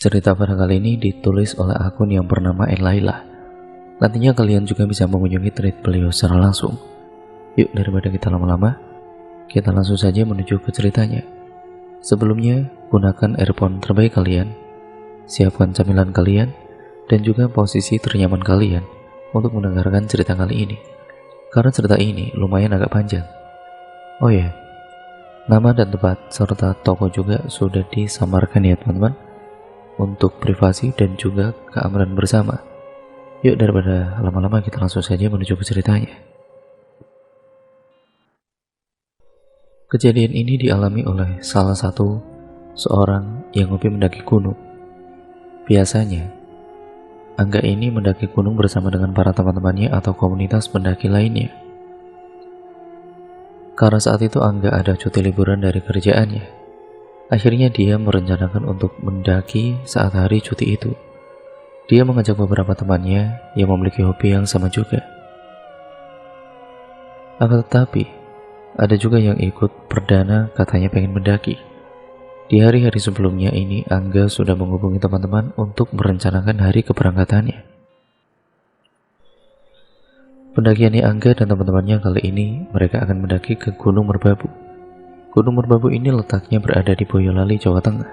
Cerita pada kali ini ditulis oleh akun yang bernama Elaila. Nantinya kalian juga bisa mengunjungi thread beliau secara langsung. Yuk, daripada kita lama-lama, kita langsung saja menuju ke ceritanya. Sebelumnya, gunakan earphone terbaik kalian, siapkan camilan kalian, dan juga posisi ternyaman kalian untuk mendengarkan cerita kali ini. Karena cerita ini lumayan agak panjang. Oh ya, nama dan tempat serta toko juga sudah disamarkan ya teman-teman, untuk privasi dan juga keamanan bersama. Yuk, daripada lama-lama kita langsung saja menuju ke ceritanya. Kejadian ini dialami oleh salah satu seorang yang hobi mendaki gunung. Biasanya, Angga ini mendaki gunung bersama dengan para teman-temannya atau komunitas pendaki lainnya. Karena saat itu Angga ada cuti liburan dari kerjaannya, akhirnya dia merencanakan untuk mendaki saat hari cuti itu. Dia mengajak beberapa temannya yang memiliki hobi yang sama juga. Akan tetapi, ada juga yang ikut perdana katanya pengen mendaki. Di hari-hari sebelumnya ini, Angga sudah menghubungi teman-teman untuk merencanakan hari keberangkatannya. Pendakiannya Angga dan teman-temannya kali ini, mereka akan mendaki ke Gunung Merbabu. Gunung Merbabu ini letaknya berada di Boyolali, Jawa Tengah.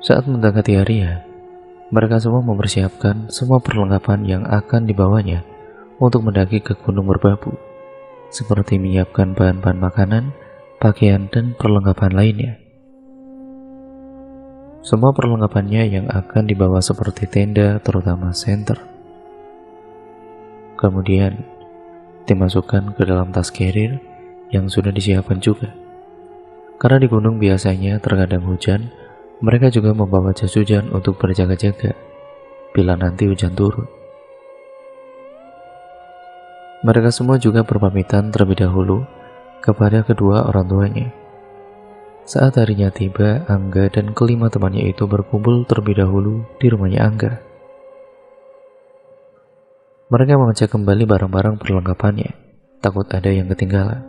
Saat mendekati hari ya, mereka semua mempersiapkan semua perlengkapan yang akan dibawanya untuk mendaki ke Gunung Merbabu, seperti menyiapkan bahan-bahan makanan, pakaian, dan perlengkapan lainnya. Semua perlengkapannya yang akan dibawa seperti tenda, terutama senter. Kemudian, dimasukkan ke dalam tas carrier yang sudah disiapkan juga. Karena di gunung biasanya terkadang hujan, mereka juga membawa jas hujan untuk berjaga-jaga bila nanti hujan turun. Mereka semua juga berpamitan terlebih dahulu kepada kedua orang tuanya. Saat harinya tiba, Angga dan kelima temannya itu berkumpul terlebih dahulu di rumahnya Angga. Mereka mengecek kembali barang-barang perlengkapannya, takut ada yang ketinggalan.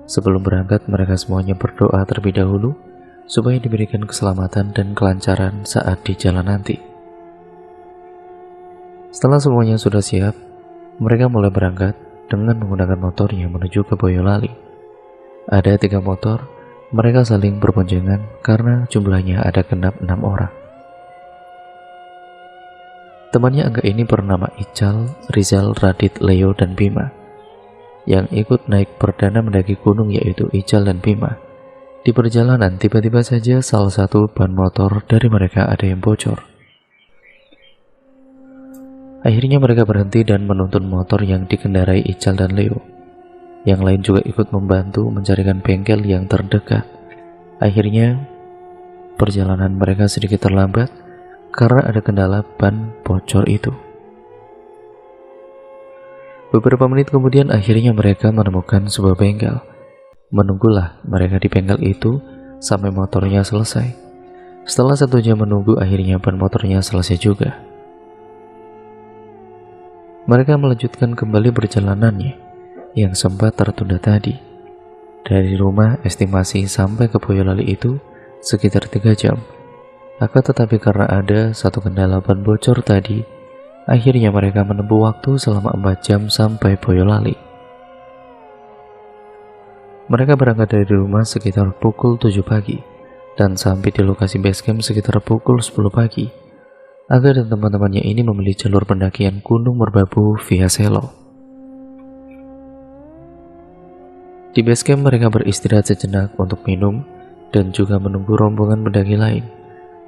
Sebelum berangkat, mereka semuanya berdoa terlebih dahulu supaya diberikan keselamatan dan kelancaran saat di jalan nanti. Setelah semuanya sudah siap, mereka mulai berangkat dengan menggunakan motornya menuju ke Boyolali. Ada 3 motor, mereka saling berboncengan karena jumlahnya ada genap 6 orang. Temannya Angga ini bernama Ical, Rizal, Radit, Leo, dan Bima. Yang ikut naik perdana mendaki gunung yaitu Ical dan Bima. Di perjalanan tiba-tiba saja salah satu ban motor dari mereka ada yang bocor. Akhirnya mereka berhenti dan menuntun motor yang dikendarai Ical dan Leo. Yang lain juga ikut membantu mencarikan bengkel yang terdekat. Akhirnya perjalanan mereka sedikit terlambat karena ada kendala ban bocor itu. Beberapa menit kemudian akhirnya mereka menemukan sebuah bengkel. Menunggulah mereka di bengkel itu sampai motornya selesai. Setelah 1 jam menunggu, akhirnya ban motornya selesai juga. Mereka melanjutkan kembali perjalanannya yang sempat tertunda tadi. Dari rumah estimasi sampai ke Boyolali itu sekitar 3 jam. Akan tetapi karena ada satu kendala ban bocor tadi, akhirnya mereka menempuh waktu selama 4 jam sampai Boyolali. Mereka berangkat dari rumah sekitar pukul 7 pagi dan sampai di lokasi basecamp sekitar pukul 10 pagi. Angga dan teman-temannya ini memilih jalur pendakian Gunung Merbabu via Selo. Di basecamp mereka beristirahat sejenak untuk minum dan juga menunggu rombongan pendaki lain.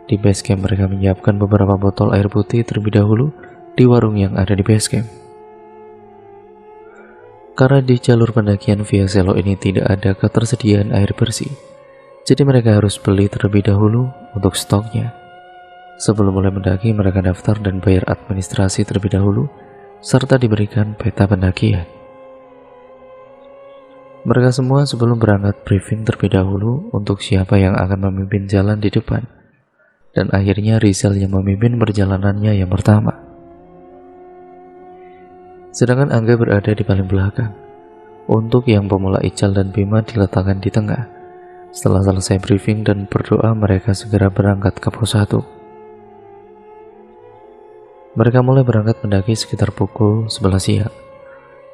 Di basecamp mereka menyiapkan beberapa botol air putih terlebih dahulu di warung yang ada di basecamp. Karena di jalur pendakian via Selo ini tidak ada ketersediaan air bersih, jadi mereka harus beli terlebih dahulu untuk stoknya. Sebelum mulai mendaki, mereka daftar dan bayar administrasi terlebih dahulu, serta diberikan peta pendakian. Mereka semua sebelum berangkat briefing terlebih dahulu untuk siapa yang akan memimpin jalan di depan. Dan akhirnya Rizal yang memimpin perjalanannya yang pertama. Sedangkan Angga berada di paling belakang. Untuk yang pemula Ical dan Bima diletakkan di tengah. Setelah selesai briefing dan berdoa, mereka segera berangkat ke pos 1. Mereka mulai berangkat mendaki sekitar pukul 11 siang.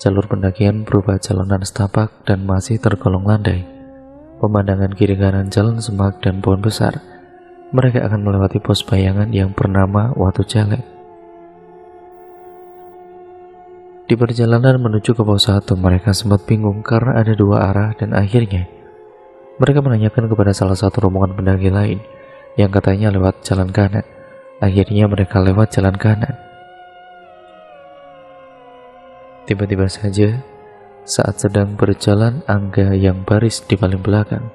Jalur pendakian berupa jalanan setapak dan masih tergolong landai. Pemandangan kiri kanan jalan semak dan pohon besar. Mereka akan melewati pos bayangan yang bernama Watu Celek. Di perjalanan menuju ke pos 1, mereka sempat bingung karena ada 2 arah dan akhirnya mereka menanyakan kepada salah satu rombongan pendaki lain yang katanya lewat jalan kanan. Akhirnya mereka lewat jalan kanan. Tiba-tiba saja, saat sedang berjalan, Angga yang baris di paling belakang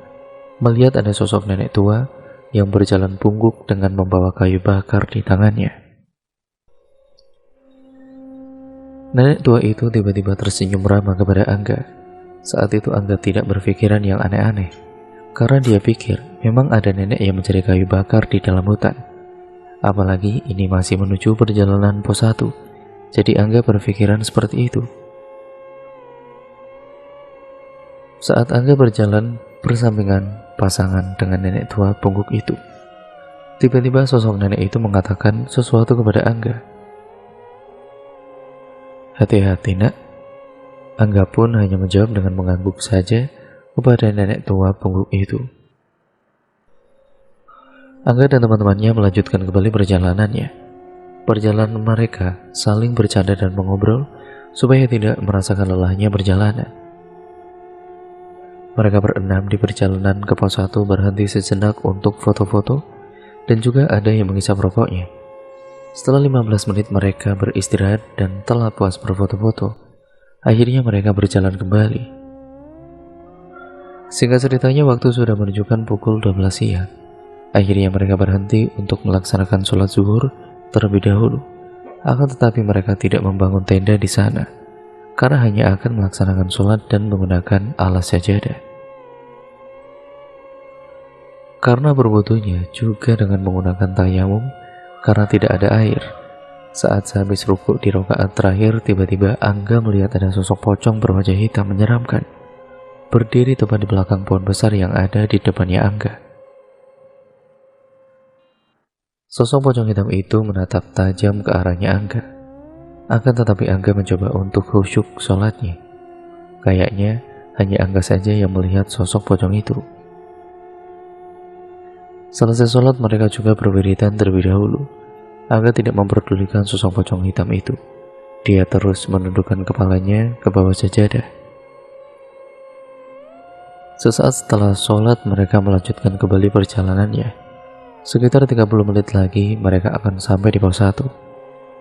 melihat ada sosok nenek tua yang berjalan pungguk dengan membawa kayu bakar di tangannya. Nenek tua itu tiba-tiba tersenyum ramah kepada Angga. Saat itu Angga tidak berpikiran yang aneh-aneh, karena dia pikir memang ada nenek yang mencari kayu bakar di dalam hutan. Apalagi ini masih menuju perjalanan pos 1, jadi Angga berpikiran seperti itu. Saat Angga berjalan bersampingan pasangan dengan nenek tua pungguk itu, tiba-tiba sosok nenek itu mengatakan sesuatu kepada Angga. "Hati-hati nak." Angga pun hanya menjawab dengan mengangguk saja kepada nenek tua pungguk itu. Angga dan teman-temannya melanjutkan kembali perjalanannya. Perjalanan mereka saling bercanda dan mengobrol supaya tidak merasakan lelahnya perjalanan. Mereka berenam di perjalanan ke pos 1 berhenti sejenak untuk foto-foto dan juga ada yang mengisap rokoknya. Setelah 15 menit mereka beristirahat dan telah puas berfoto-foto, akhirnya mereka berjalan kembali. Singkat ceritanya, waktu sudah menunjukkan pukul 12 siang. Akhirnya mereka berhenti untuk melaksanakan sholat zuhur terlebih dahulu. Akan tetapi mereka tidak membangun tenda di sana, karena hanya akan melaksanakan sholat dan menggunakan alas sajadah. Karena berwudunya juga dengan menggunakan tayamum, karena tidak ada air. Saat sehabis rukuk di rakaat terakhir, tiba-tiba Angga melihat ada sosok pocong berwajah hitam menyeramkan, berdiri tepat di belakang pohon besar yang ada di depannya Angga. Sosok pocong hitam itu menatap tajam ke arahnya Angga. Akan tetapi Angga mencoba untuk khusyuk sholatnya. Kayaknya hanya Angga saja yang melihat sosok pocong itu. Selesai sholat, mereka juga berwiridan terlebih dahulu. Angga tidak memperdulikan sosok pocong hitam itu. Dia terus menundukkan kepalanya ke bawah sajadah. Sesaat setelah sholat, mereka melanjutkan kembali perjalanannya. Sekitar 30 menit lagi mereka akan sampai di pos 1.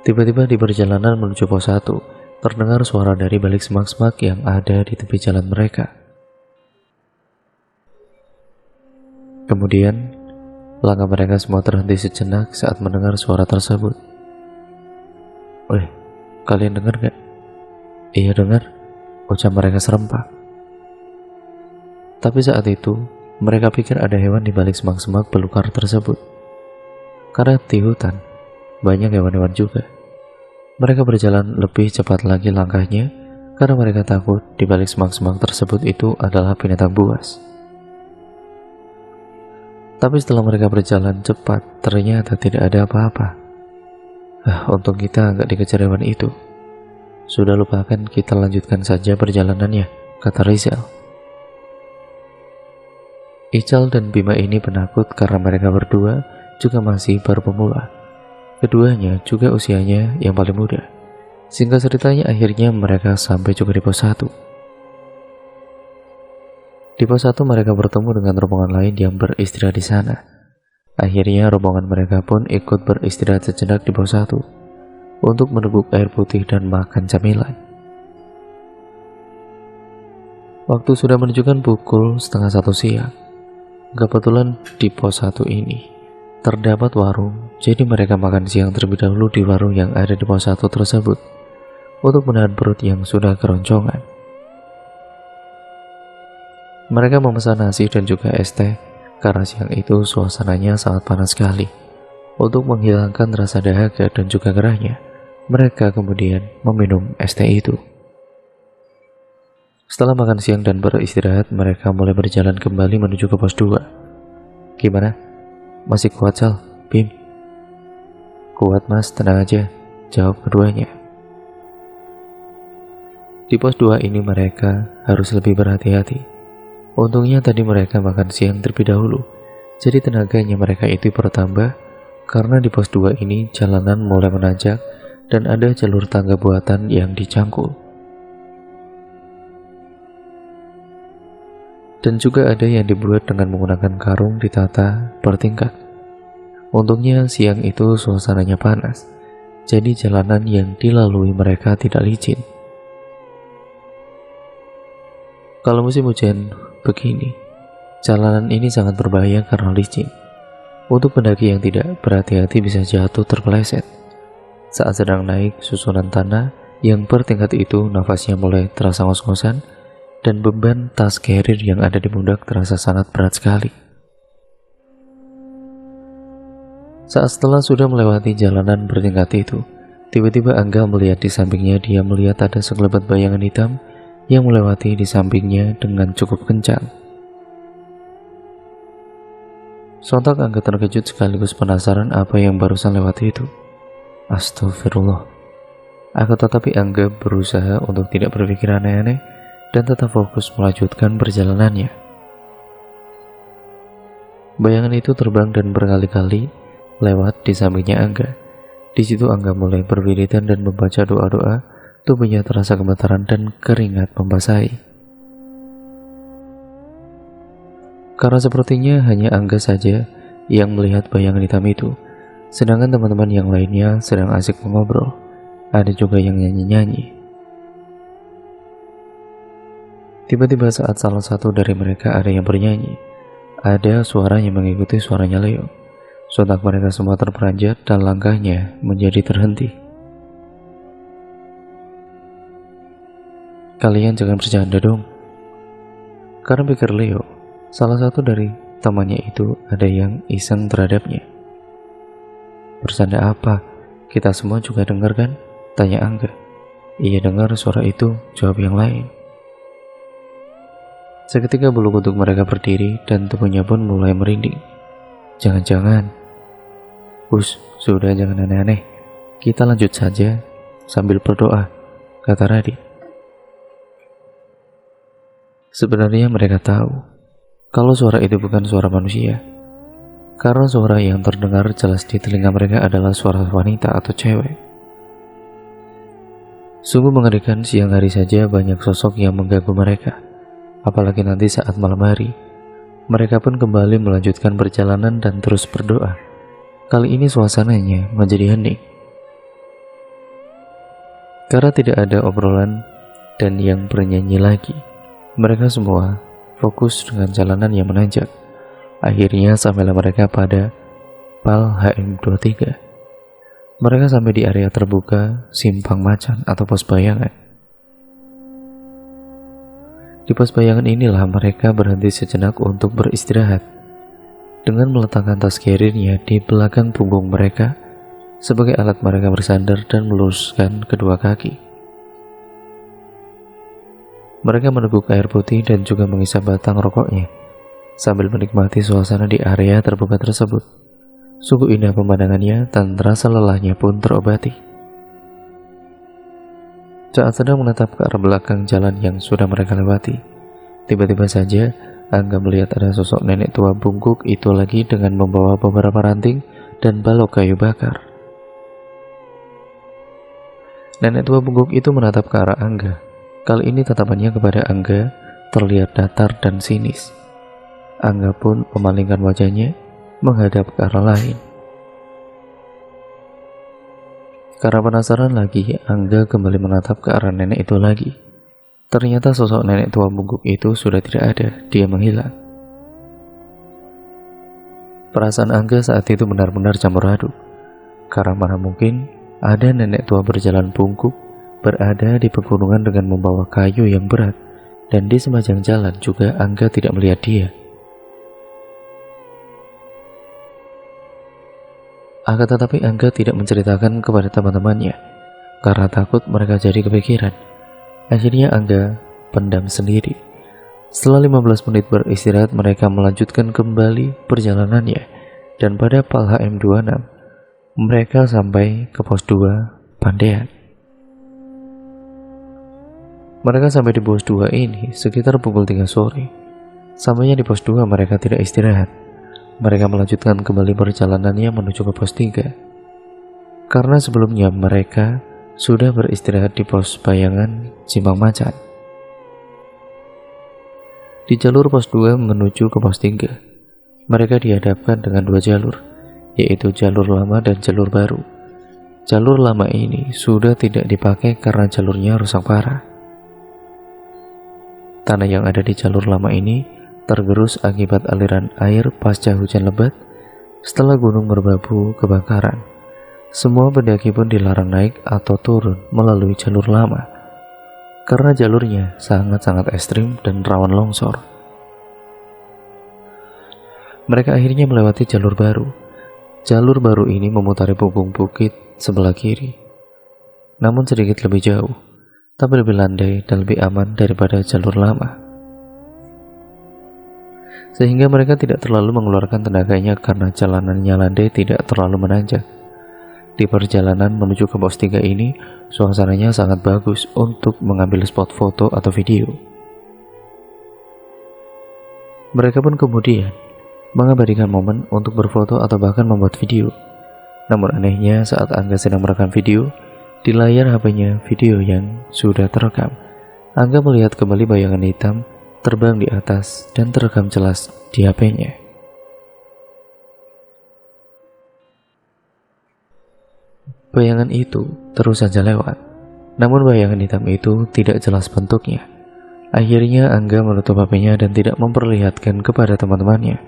Tiba-tiba di perjalanan menuju pos 1 terdengar suara dari balik semak-semak yang ada di tepi jalan mereka. Kemudian langkah mereka semua terhenti sejenak saat mendengar suara tersebut. "Weh, kalian dengar gak?" "Iya dengar," ucap mereka serempak. Tapi saat itu mereka pikir ada hewan di balik semak-semak belukar tersebut. Karena di hutan banyak hewan-hewan juga. Mereka berjalan lebih cepat lagi langkahnya karena mereka takut di balik semak-semak tersebut itu adalah binatang buas. Tapi setelah mereka berjalan cepat, ternyata tidak ada apa-apa. Untung kita nggak dikejar hewan itu. Sudah lupakan, kita lanjutkan saja perjalanannya, kata Rizal. Ical dan Bima ini penakut karena mereka berdua juga masih baru pemula. Keduanya juga usianya yang paling muda. Singkat ceritanya, akhirnya mereka sampai juga di pos 1. Di pos 1 mereka bertemu dengan rombongan lain yang beristirahat di sana. Akhirnya rombongan mereka pun ikut beristirahat sejenak di pos 1 untuk meneguk air putih dan makan camilan. Waktu sudah menunjukkan pukul 12:30 siang. Kebetulan di pos 1 ini terdapat warung, jadi mereka makan siang terlebih dahulu di warung yang ada di pos 1 tersebut untuk menahan perut yang sudah keroncongan. Mereka memesan nasi dan juga es teh karena siang itu suasananya sangat panas sekali. Untuk menghilangkan rasa dahaga dan juga gerahnya, mereka kemudian meminum es teh itu. Setelah makan siang dan beristirahat, mereka mulai berjalan kembali menuju ke pos 2. Gimana? Masih kuat, Sal? Bim? Kuat, Mas, tenang aja, jawab keduanya. Di pos 2 ini mereka harus lebih berhati-hati. Untungnya tadi mereka makan siang terlebih dahulu, jadi tenaganya mereka itu bertambah karena di pos 2 ini jalanan mulai menanjak dan ada jalur tangga buatan yang dicangkul. Dan juga ada yang dibuat dengan menggunakan karung ditata bertingkat. Untungnya siang itu suasananya panas, jadi jalanan yang dilalui mereka tidak licin. Kalau musim hujan begini, jalanan ini sangat berbahaya karena licin. Untuk pendaki yang tidak berhati-hati bisa jatuh terpeleset. Saat sedang naik susunan tanah yang bertingkat itu, nafasnya mulai terasa ngos-ngosan dan beban tas carrier yang ada di pundak terasa sangat berat sekali. Saat setelah sudah melewati jalanan bertingkat itu, tiba-tiba Angga melihat di sampingnya. Dia melihat ada sekelebat bayangan hitam yang melewati di sampingnya dengan cukup kencang. Sontak Angga terkejut sekaligus penasaran apa yang barusan lewat itu. Astagfirullah. Tetapi Angga berusaha untuk tidak berpikir aneh-aneh dan tetap fokus melanjutkan perjalanannya. Bayangan itu terbang dan berkali-kali lewat di sampingnya Angga. Di situ Angga mulai berwiridan dan membaca doa-doa. Tubuhnya terasa gemetaran dan keringat membasahi. Karena sepertinya hanya Angga saja yang melihat bayangan hitam itu, sedangkan teman-teman yang lainnya sedang asik mengobrol. Ada juga yang nyanyi-nyanyi. Tiba-tiba saat salah satu dari mereka ada yang bernyanyi, ada suara yang mengikuti suaranya Leo. Sontak mereka semua terperanjat dan langkahnya menjadi terhenti. Kalian jangan bercanda dong. Karena pikir Leo, salah satu dari temannya itu ada yang iseng terhadapnya. Bercanda apa? Kita semua juga dengar kan? Tanya Angga. Iya dengar suara itu, jawab yang lain. Seketika bulu kuduk mereka berdiri dan tubuhnya pun mulai merinding. Jangan-jangan. Us, sudah jangan aneh-aneh. Kita lanjut saja sambil berdoa, kata Radit. Sebenarnya mereka tahu kalau suara itu bukan suara manusia, karena suara yang terdengar jelas di telinga mereka adalah suara wanita atau cewek. Sungguh mengerikan, siang hari saja banyak sosok yang mengganggu mereka. Apalagi nanti saat malam hari. Mereka pun kembali melanjutkan perjalanan dan terus berdoa. Kali ini suasananya menjadi hening. Karena tidak ada obrolan dan yang bernyanyi lagi. Mereka semua fokus dengan jalanan yang menanjak. Akhirnya sampailah mereka pada Pal HM23. Mereka sampai di area terbuka Simpang Macan atau pos bayangan. Di pos bayangan inilah mereka berhenti sejenak untuk beristirahat dengan meletakkan tas carrier-nya di belakang punggung mereka sebagai alat mereka bersandar dan meluruskan kedua kaki. Mereka meneguk air putih dan juga mengisap batang rokoknya sambil menikmati suasana di area terbuka tersebut. Sungguh indah pemandangannya dan rasa lelahnya pun terobati. Saat sedang menatap ke arah belakang jalan yang sudah mereka lewati, tiba-tiba saja Angga melihat ada sosok nenek tua bungkuk itu lagi dengan membawa beberapa ranting dan balok kayu bakar. Nenek tua bungkuk itu menatap ke arah Angga. Kali ini tatapannya kepada Angga terlihat datar dan sinis. Angga pun memalingkan wajahnya menghadap ke arah lain. Karena penasaran lagi, Angga kembali menatap ke arah nenek itu lagi. Ternyata sosok nenek tua bungkuk itu sudah tidak ada, dia menghilang. Perasaan Angga saat itu benar-benar campur aduk. Karena mana mungkin ada nenek tua berjalan bungkuk berada di pegunungan dengan membawa kayu yang berat, dan di semajang jalan juga Angga tidak melihat dia. Akan tetapi Angga tidak menceritakan kepada teman-temannya karena takut mereka jadi kepikiran. Akhirnya Angga pendam sendiri. Setelah 15 menit beristirahat, mereka melanjutkan kembali perjalanannya, dan pada PAL HM26 mereka sampai ke pos 2 Pandean. Mereka sampai di pos 2 ini sekitar pukul 3 sore. Sampainya di pos 2 mereka tidak istirahat. Mereka melanjutkan kembali perjalanannya menuju ke pos 3. Karena sebelumnya mereka sudah beristirahat di pos Bayangan Simpang Macan. Di jalur pos 2 menuju ke pos 3, mereka dihadapkan dengan 2 jalur, yaitu jalur lama dan jalur baru. Jalur lama ini sudah tidak dipakai karena jalurnya rusak parah. Tanah yang ada di jalur lama ini tergerus akibat aliran air pasca hujan lebat setelah gunung merbabu kebakaran. Semua pendaki pun dilarang naik atau turun melalui jalur lama karena jalurnya sangat-sangat ekstrim dan rawan longsor. Mereka akhirnya melewati jalur baru. Jalur baru ini memutari punggung bukit sebelah kiri, namun sedikit lebih jauh, tapi lebih landai dan lebih aman daripada jalur lama. Sehingga mereka tidak terlalu mengeluarkan tenaganya karena jalanannya landai tidak terlalu menanjak. Di perjalanan menuju ke pos 3 ini, suasananya sangat bagus untuk mengambil spot foto atau video. Mereka pun kemudian mengabadikan momen untuk berfoto atau bahkan membuat video. Namun anehnya saat Angga sedang merekam video, di layar HP-nya video yang sudah terekam, Angga melihat kembali bayangan hitam terbang di atas dan terekam jelas di HP-nya. Bayangan itu terus saja lewat, namun bayangan hitam itu tidak jelas bentuknya. Akhirnya Angga menutup HP-nya dan tidak memperlihatkan kepada teman-temannya.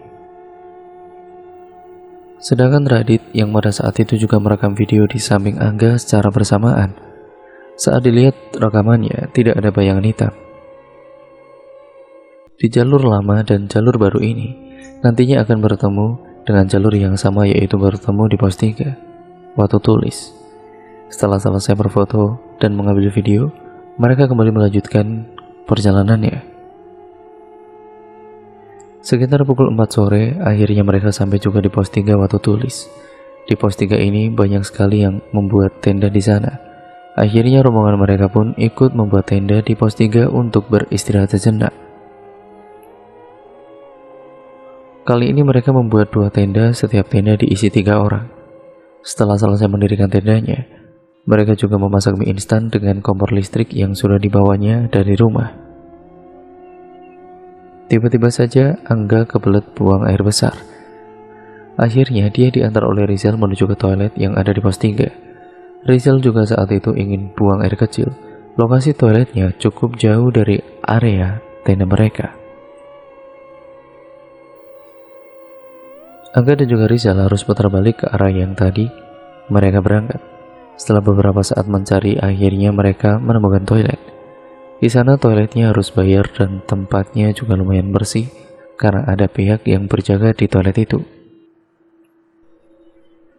Sedangkan Radit yang pada saat itu juga merekam video di samping Angga secara bersamaan, saat dilihat rekamannya tidak ada bayangan hitam. Di jalur lama dan jalur baru ini nantinya akan bertemu dengan jalur yang sama, yaitu bertemu di pos 3 Watu Tulis. Setelah selesai berfoto dan mengambil video, mereka kembali melanjutkan perjalanannya. Sekitar pukul 4 sore, akhirnya mereka sampai juga di pos 3 Watu Tulis. Di pos 3 ini banyak sekali yang membuat tenda di sana. Akhirnya rombongan mereka pun ikut membuat tenda di pos 3 untuk beristirahat sejenak. Kali ini mereka membuat 2 tenda, setiap tenda diisi 3 orang. Setelah selesai mendirikan tendanya, mereka juga memasak mie instan dengan kompor listrik yang sudah dibawanya dari rumah. Tiba-tiba saja Angga kebelet buang air besar. Akhirnya dia diantar oleh Rizal menuju ke toilet yang ada di pos 3. Rizal juga saat itu ingin buang air kecil. Lokasi toiletnya cukup jauh dari area tenda mereka. Angga dan juga Rizal harus putar balik ke arah yang tadi mereka berangkat. Setelah beberapa saat mencari, akhirnya mereka menemukan toilet. Di sana toiletnya harus bayar dan tempatnya juga lumayan bersih karena ada pihak yang berjaga di toilet itu.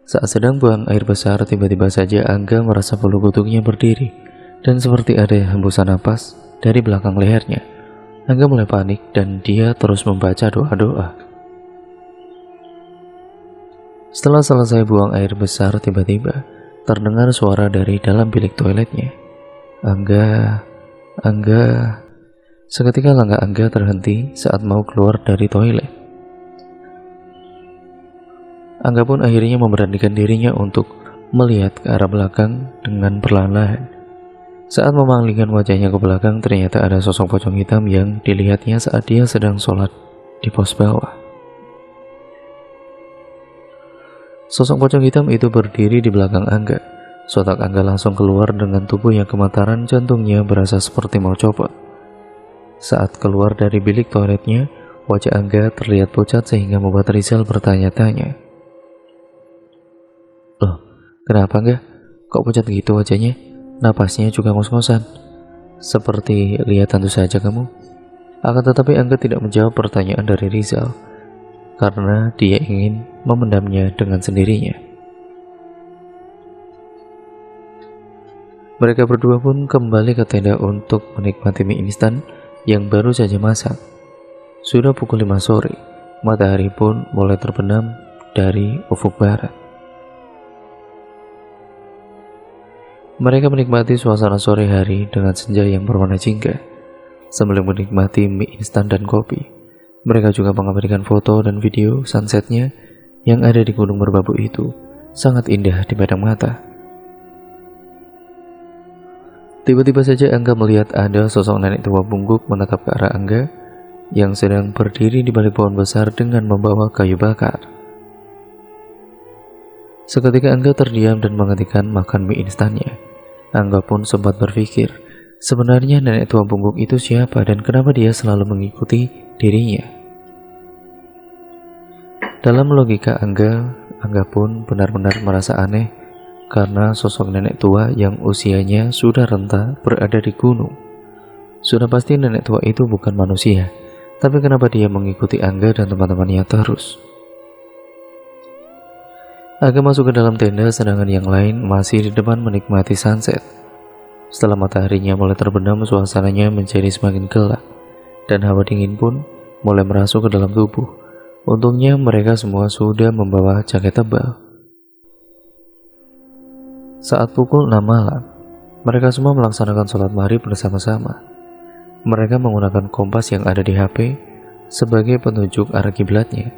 Saat sedang buang air besar, tiba-tiba saja Angga merasa bulu kuduknya berdiri dan seperti ada hembusan napas dari belakang lehernya. Angga mulai panik dan dia terus membaca doa-doa. Setelah selesai buang air besar, tiba-tiba terdengar suara dari dalam bilik toiletnya. Angga. Seketika langkah Angga terhenti saat mau keluar dari toilet. Angga pun akhirnya memberanikan dirinya untuk melihat ke arah belakang dengan perlahan-lahan. Saat memalingkan wajahnya ke belakang, ternyata ada sosok pocong hitam yang dilihatnya saat dia sedang sholat di pos bawah. Sosok pocong hitam itu berdiri di belakang Angga. Sontak Angga langsung keluar dengan tubuh yang gemetaran, jantungnya berasa seperti mau copot. Saat keluar dari bilik toiletnya, wajah Angga terlihat pucat sehingga membuat Rizal bertanya-tanya. Loh, kenapa Angga? Kok pucat gitu wajahnya? Napasnya juga ngos-ngosan. Seperti lihat tentu saja kamu. Akan tetapi Angga tidak menjawab pertanyaan dari Rizal, karena dia ingin memendamnya dengan sendirinya. Mereka berdua pun kembali ke tenda untuk menikmati mie instan yang baru saja masak. Sudah pukul 5 sore, matahari pun mulai terbenam dari ufuk barat. Mereka menikmati suasana sore hari dengan senja yang berwarna jingga. Sambil menikmati mie instan dan kopi, mereka juga mengabadikan foto dan video sunsetnya yang ada di gunung merbabu itu. Sangat indah di padang mata. Tiba-tiba saja Angga melihat ada sosok nenek tua bungkuk menatap ke arah Angga yang sedang berdiri di balik pohon besar dengan membawa kayu bakar. Seketika Angga terdiam dan menghentikan makan mie instannya. Angga pun sempat berpikir, sebenarnya nenek tua bungkuk itu siapa dan kenapa dia selalu mengikuti dirinya. Dalam logika Angga pun benar-benar merasa aneh karena sosok nenek tua yang usianya sudah renta berada di gunung. Sudah pasti nenek tua itu bukan manusia, tapi kenapa dia mengikuti Angga dan teman-temannya terus? Angga masuk ke dalam tenda sedangkan yang lain masih di depan menikmati sunset. Setelah mataharinya mulai terbenam, suasananya menjadi semakin gelap dan hawa dingin pun mulai merasuk ke dalam tubuh. Untungnya mereka semua sudah membawa jaket tebal. Saat pukul 6 malam, mereka semua melaksanakan sholat maghrib bersama-sama. Mereka menggunakan kompas yang ada di HP sebagai penunjuk arah kiblatnya.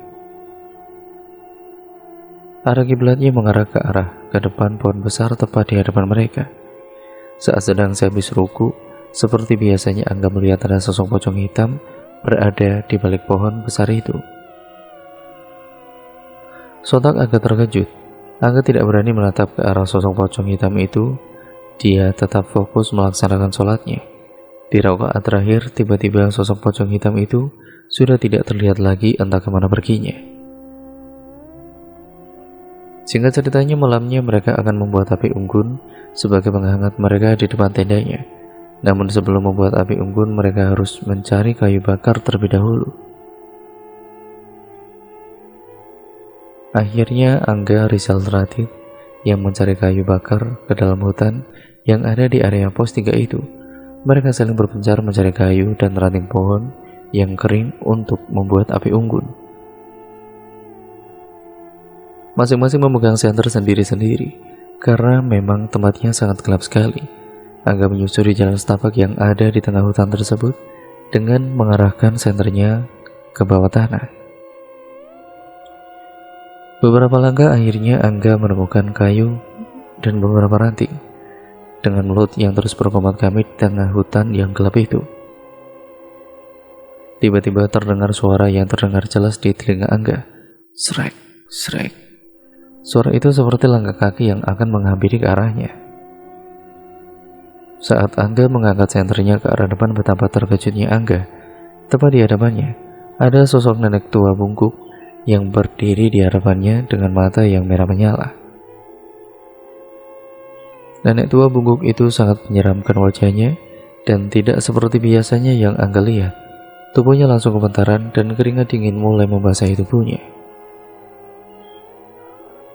Arah kiblatnya mengarah ke depan pohon besar tepat di hadapan mereka. Saat sedang sehabis ruku, seperti biasanya Angga melihat ada sosok pocong hitam berada di balik pohon besar itu. Sontak Angga terkejut. Angga tidak berani menatap ke arah sosok pocong hitam itu. Dia tetap fokus melaksanakan sholatnya. Di rakaat terakhir, tiba-tiba sosok pocong hitam itu sudah tidak terlihat lagi, entah kemana perginya. Singkat ceritanya, malamnya mereka akan membuat api unggun sebagai penghangat mereka di depan tendanya. Namun sebelum membuat api unggun, mereka harus mencari kayu bakar terlebih dahulu. Akhirnya Angga, Rizal, Radit yang mencari kayu bakar ke dalam hutan yang ada di area pos 3 itu. Mereka saling berpencar mencari kayu dan ranting pohon yang kering untuk membuat api unggun. Masing-masing memegang senter sendiri-sendiri karena memang tempatnya sangat gelap sekali. Angga menyusuri jalan setapak yang ada di tengah hutan tersebut dengan mengarahkan senternya ke bawah tanah. Beberapa langkah akhirnya Angga menemukan kayu dan beberapa ranting. Dengan mulut yang terus berkomat kami di tengah hutan yang gelap itu, tiba-tiba terdengar suara yang terdengar jelas di telinga Angga. Srek, srek. Suara itu seperti langkah kaki yang akan menghampiri ke arahnya. Saat Angga mengangkat senternya ke arah depan, betapa terkejutnya Angga. Tepat di hadapannya ada sosok nenek tua bungkuk yang berdiri di hadapannya dengan mata yang merah menyala. Nenek tua bungkuk itu sangat menyeramkan wajahnya dan tidak seperti biasanya yang Angga lihat. Tubuhnya langsung gemetaran dan keringat dingin mulai membasahi tubuhnya.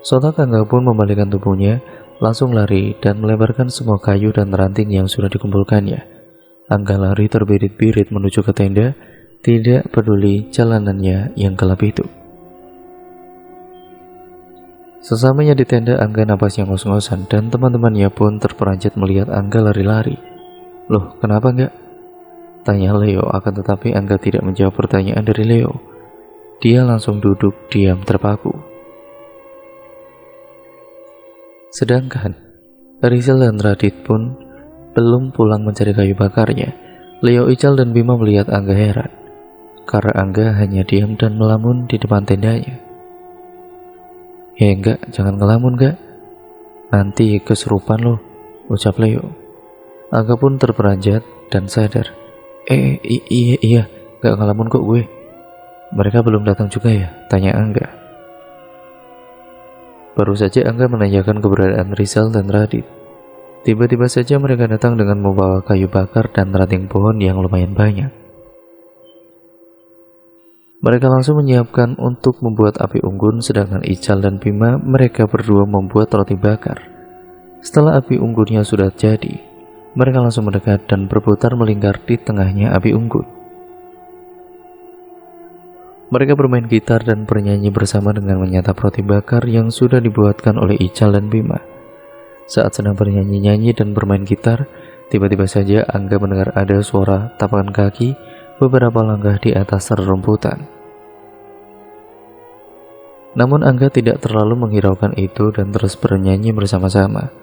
Sontak Angga pun membalikkan tubuhnya, langsung lari dan melebarkan semua kayu dan ranting yang sudah dikumpulkannya. Angga lari terbirit-birit menuju ke tenda, tidak peduli jalanannya yang gelap itu. Sesamanya di tenda, Angga napasnya ngos-ngosan dan teman-temannya pun terperanjat melihat Angga lari-lari. Loh, kenapa enggak? Tanya Leo, akan tetapi Angga tidak menjawab pertanyaan dari Leo. Dia langsung duduk diam terpaku. Sedangkan Rizal dan Radit pun belum pulang mencari kayu bakarnya. Leo, Ical, dan Bima melihat Angga heran karena Angga hanya diam dan melamun di depan tendanya. Enggak, jangan ngelamun enggak, nanti kesurupan loh, ucap Leo. Angga pun terperanjat dan sadar. Iya, gak ngelamun kok gue. Mereka belum datang juga ya? Tanya Angga. Baru saja Angga menanyakan keberadaan Rizal dan Radit. Tiba-tiba saja mereka datang dengan membawa kayu bakar dan ranting pohon yang lumayan banyak. Mereka langsung menyiapkan untuk membuat api unggun, sedangkan Ical dan Bima mereka berdua membuat roti bakar. Setelah api unggunnya sudah jadi, mereka langsung mendekat dan berputar melingkar di tengahnya api unggun. Mereka bermain gitar dan bernyanyi bersama dengan menyantap roti bakar yang sudah dibuatkan oleh Ical dan Bima. Saat sedang bernyanyi-nyanyi dan bermain gitar, tiba-tiba saja Angga mendengar ada suara tapakan kaki beberapa langkah di atas rerumputan. Namun Angga tidak terlalu menghiraukan itu dan terus bernyanyi bersama-sama.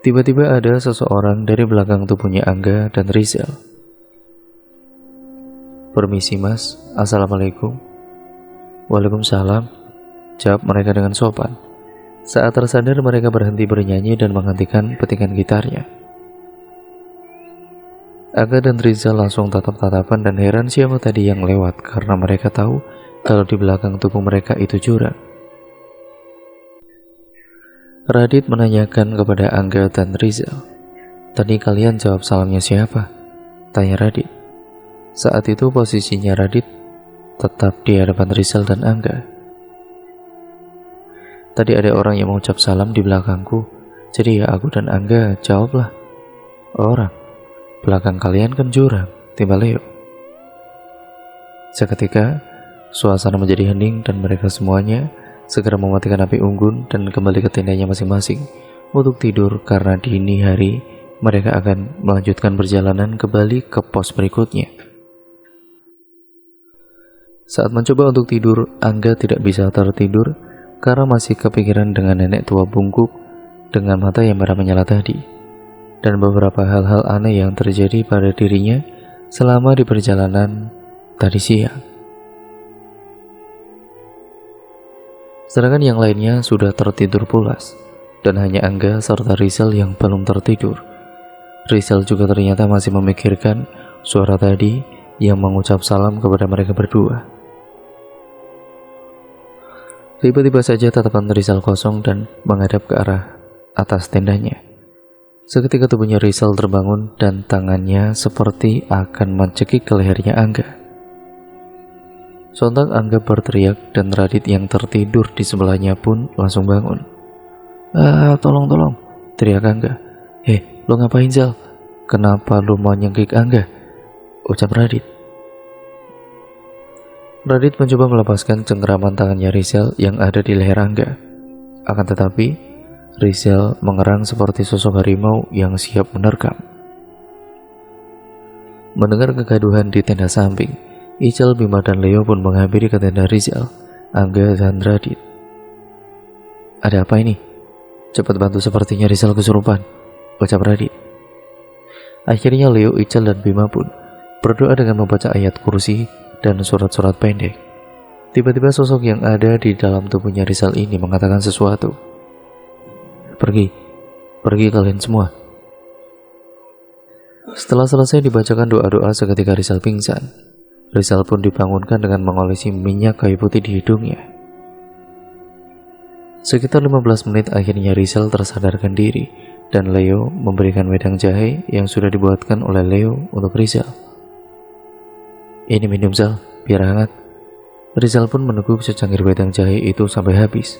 Tiba-tiba ada seseorang dari belakang tubuhnya Angga dan Rizal. "Permisi mas, assalamualaikum." "Waalaikumsalam," jawab mereka dengan sopan. Saat tersadar mereka berhenti bernyanyi dan menghentikan petikan gitarnya. Angga dan Rizal langsung tatap-tatapan dan heran siapa tadi yang lewat karena mereka tahu kalau di belakang tubuh mereka itu jurang. Radit menanyakan kepada Angga dan Rizal, "Tadi kalian jawab salamnya siapa?" tanya Radit. Saat itu posisinya Radit tetap di hadapan Rizal dan Angga. "Tadi ada orang yang mengucap salam di belakangku, jadi ya aku dan Angga jawablah." "Orang? Belakang kalian kan jurang," timbal Leo. Seketika suasana menjadi hening dan mereka semuanya segera mematikan api unggun dan kembali ke tendanya masing-masing untuk tidur karena dini hari mereka akan melanjutkan perjalanan kembali ke pos berikutnya. Saat mencoba untuk tidur, Angga tidak bisa tertidur karena masih kepikiran dengan nenek tua bungkuk dengan mata yang merah menyala tadi, dan beberapa hal-hal aneh yang terjadi pada dirinya selama di perjalanan tadi siang. Sedangkan yang lainnya sudah tertidur pulas, dan hanya Angga serta Rizal yang belum tertidur. Rizal juga ternyata masih memikirkan suara tadi yang mengucap salam kepada mereka berdua. Tiba-tiba saja tatapan Rizal kosong dan menghadap ke arah atas tendanya. Seketika tubuhnya Rizal terbangun dan tangannya seperti akan mencekik ke lehernya Angga. Sontak Angga berteriak dan Radit yang tertidur di sebelahnya pun langsung bangun. Tolong," teriak Angga. Lo ngapain Zal? Kenapa lo mau nyengkik Angga?" ucap Radit. Radit mencoba melepaskan cengkeraman tangannya Rizal yang ada di leher Angga. Akan tetapi, Rizal mengerang seperti sosok harimau yang siap menerkam. Mendengar kegaduhan di tenda samping, Ical, Bima, dan Leo pun menghampiri ke tenda Rizal, Angga, dan Radit. "Ada apa ini? Cepat bantu, sepertinya Rizal kesurupan," ucap Radit. Akhirnya Leo, Ical, dan Bima pun berdoa dengan membaca ayat kursi dan surat-surat pendek. Tiba-tiba sosok yang ada di dalam tubuhnya Rizal ini mengatakan sesuatu. Pergi kalian semua." Setelah selesai dibacakan doa-doa, seketika Rizal pingsan. Rizal pun dibangunkan dengan mengolesi minyak kayu putih di hidungnya. Sekitar 15 menit akhirnya Rizal tersadarkan diri dan Leo memberikan wedang jahe yang sudah dibuatkan oleh Leo untuk Rizal. "Ini minum Zal, biar hangat." Rizal pun meneguk secangkir wedang jahe itu sampai habis.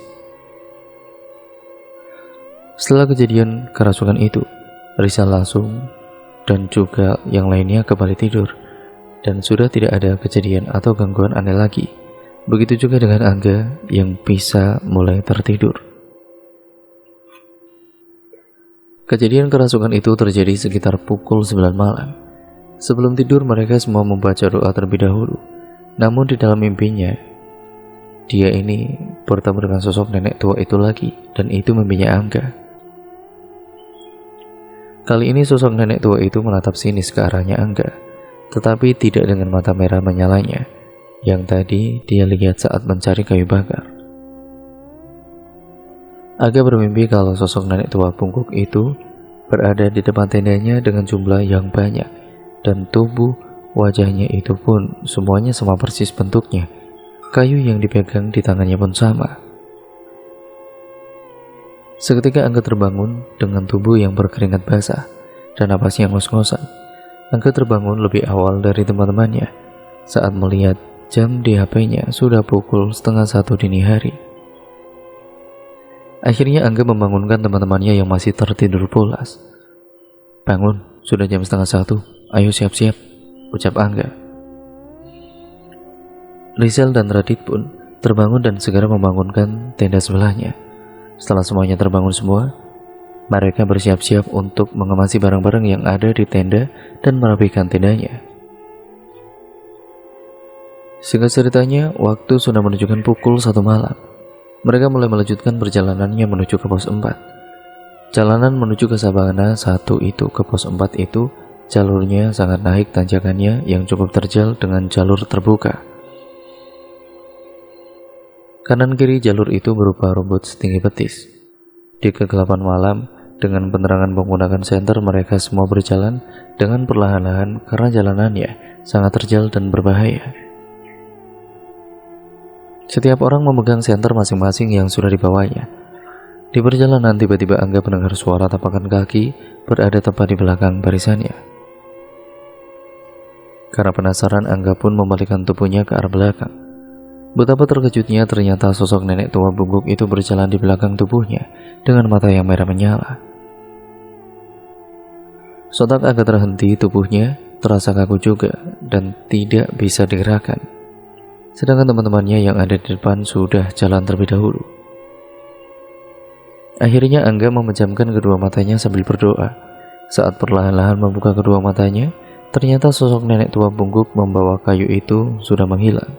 Setelah kejadian kerasukan itu, Rizal langsung dan juga yang lainnya kembali tidur, dan sudah tidak ada kejadian atau gangguan aneh lagi. Begitu juga dengan Angga yang bisa mulai tertidur. Kejadian kerasukan itu terjadi sekitar pukul 9 malam. Sebelum tidur mereka semua membaca doa terlebih dahulu. Namun di dalam mimpinya, dia ini bertemu dengan sosok nenek tua itu lagi, dan itu mimpinya Angga. Kali ini sosok nenek tua itu menatap sinis ke arahnya Angga, tetapi tidak dengan mata merah menyalanya yang tadi dia lihat saat mencari kayu bakar. Angga bermimpi kalau sosok nenek tua bungkuk itu berada di depan tendanya dengan jumlah yang banyak, dan tubuh wajahnya itu pun semuanya sama persis bentuknya. Kayu yang dipegang di tangannya pun sama. Seketika Angga terbangun dengan tubuh yang berkeringat basah dan napasnya ngos-ngosan. Angga terbangun lebih awal dari teman-temannya saat melihat jam di HP-nya sudah pukul 12:30 dini hari. Akhirnya Angga membangunkan teman-temannya yang masih tertidur pulas. "Bangun, sudah jam 12:30. Ayo siap-siap," ucap Angga. Rizal dan Radit pun terbangun dan segera membangunkan tenda sebelahnya. Setelah semuanya terbangun semua, mereka bersiap-siap untuk mengemasi barang-barang yang ada di tenda dan merapikan tendanya. Singkat ceritanya, waktu sudah menunjukkan pukul 1 malam. Mereka mulai melanjutkan perjalanannya menuju ke pos 4. Jalanan menuju ke Sabana 1 itu ke pos 4 itu, jalurnya sangat naik tanjakannya yang cukup terjal dengan jalur terbuka. Kanan kiri jalur itu berupa rumput setinggi betis. Di kegelapan malam, dengan penerangan menggunakan senter, mereka semua berjalan dengan perlahan-lahan karena jalanannya sangat terjal dan berbahaya. Setiap orang memegang senter masing-masing yang sudah dibawanya. Di perjalanan tiba-tiba Angga mendengar suara tapakan kaki berada tepat di belakang barisannya. Karena penasaran, Angga pun membalikkan tubuhnya ke arah belakang. Betapa terkejutnya, ternyata sosok nenek tua bungkuk itu berjalan di belakang tubuhnya dengan mata yang merah menyala. Sontak Angga terhenti, tubuhnya terasa kaku juga dan tidak bisa digerakkan. Sedangkan teman-temannya yang ada di depan sudah jalan terlebih dahulu. Akhirnya Angga memejamkan kedua matanya sambil berdoa. Saat perlahan-lahan membuka kedua matanya, ternyata sosok nenek tua bungkuk membawa kayu itu sudah menghilang.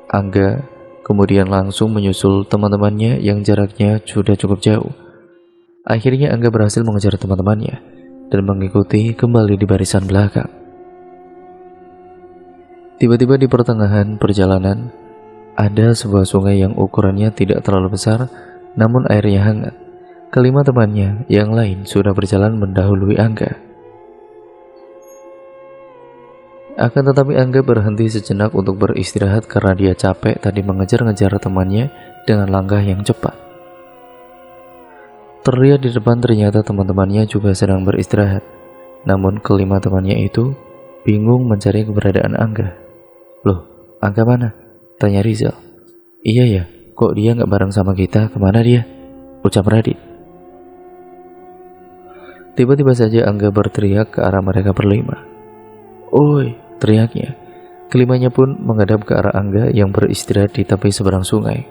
Angga kemudian langsung menyusul teman-temannya yang jaraknya sudah cukup jauh. Akhirnya Angga berhasil mengejar teman-temannya dan mengikuti kembali di barisan belakang. Tiba-tiba di pertengahan perjalanan, ada sebuah sungai yang ukurannya tidak terlalu besar, namun airnya hangat. Kelima temannya yang lain sudah berjalan mendahului Angga. Akan tetapi Angga berhenti sejenak untuk beristirahat karena dia capek tadi mengejar-ngejar temannya dengan langkah yang cepat. Terlihat di depan ternyata teman-temannya juga sedang beristirahat. Namun kelima temannya itu bingung mencari keberadaan Angga. "Loh, Angga mana?" tanya Rizal. "Iya ya, kok dia nggak bareng sama kita, kemana dia?" ucap Radit. Tiba-tiba saja Angga berteriak ke arah mereka berlima. "Oi!" teriaknya. Kelimanya pun menghadap ke arah Angga yang beristirahat di tepi seberang sungai.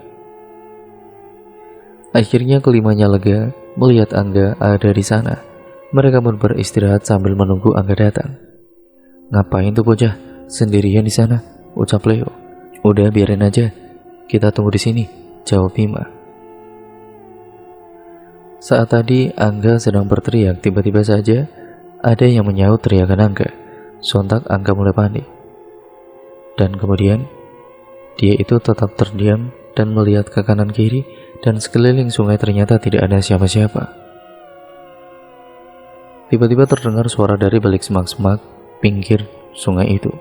Akhirnya kelimanya lega melihat Angga ada di sana. Mereka pun beristirahat sambil menunggu Angga datang. "Ngapain tuh bocah sendirian di sana?" ucap Leo. "Udah biarin aja, kita tunggu di sini," jawab Bima. Saat tadi Angga sedang berteriak, tiba-tiba saja ada yang menyaut teriakan Angga. Sontak Angga mulai panik. Dan kemudian dia itu tetap terdiam dan melihat ke kanan kiri, dan sekeliling sungai ternyata tidak ada siapa-siapa. Tiba-tiba terdengar suara dari balik semak-semak pinggir sungai itu.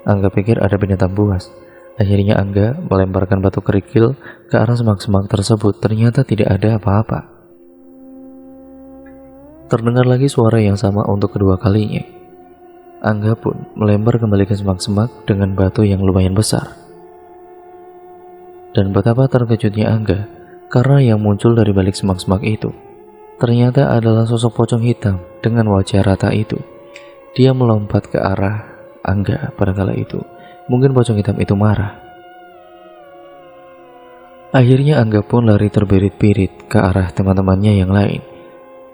Angga pikir ada binatang buas. Akhirnya Angga melemparkan batu kerikil ke arah semak-semak tersebut. Ternyata tidak ada apa-apa. Terdengar lagi suara yang sama untuk kedua kalinya. Angga pun melempar kembali ke semak-semak dengan batu yang lumayan besar. Dan betapa terkejutnya Angga karena yang muncul dari balik semak-semak itu ternyata adalah sosok pocong hitam dengan wajah rata itu. Dia melompat ke arah Angga pada kala itu. Mungkin pocong hitam itu marah. Akhirnya Angga pun lari terbirit-birit ke arah teman-temannya yang lain.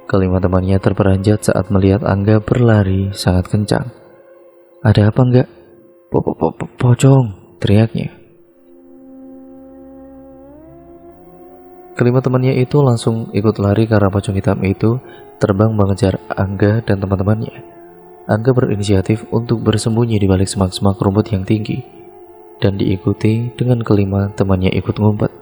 Kelima temannya terperanjat saat melihat Angga berlari sangat kencang. "Ada apa enggak?" Pocong!" teriaknya. Kelima temannya itu langsung ikut lari karena pocong hitam itu terbang mengejar Angga dan teman-temannya. Angga berinisiatif untuk bersembunyi di balik semak-semak rumput yang tinggi dan diikuti dengan kelima temannya ikut ngumpet.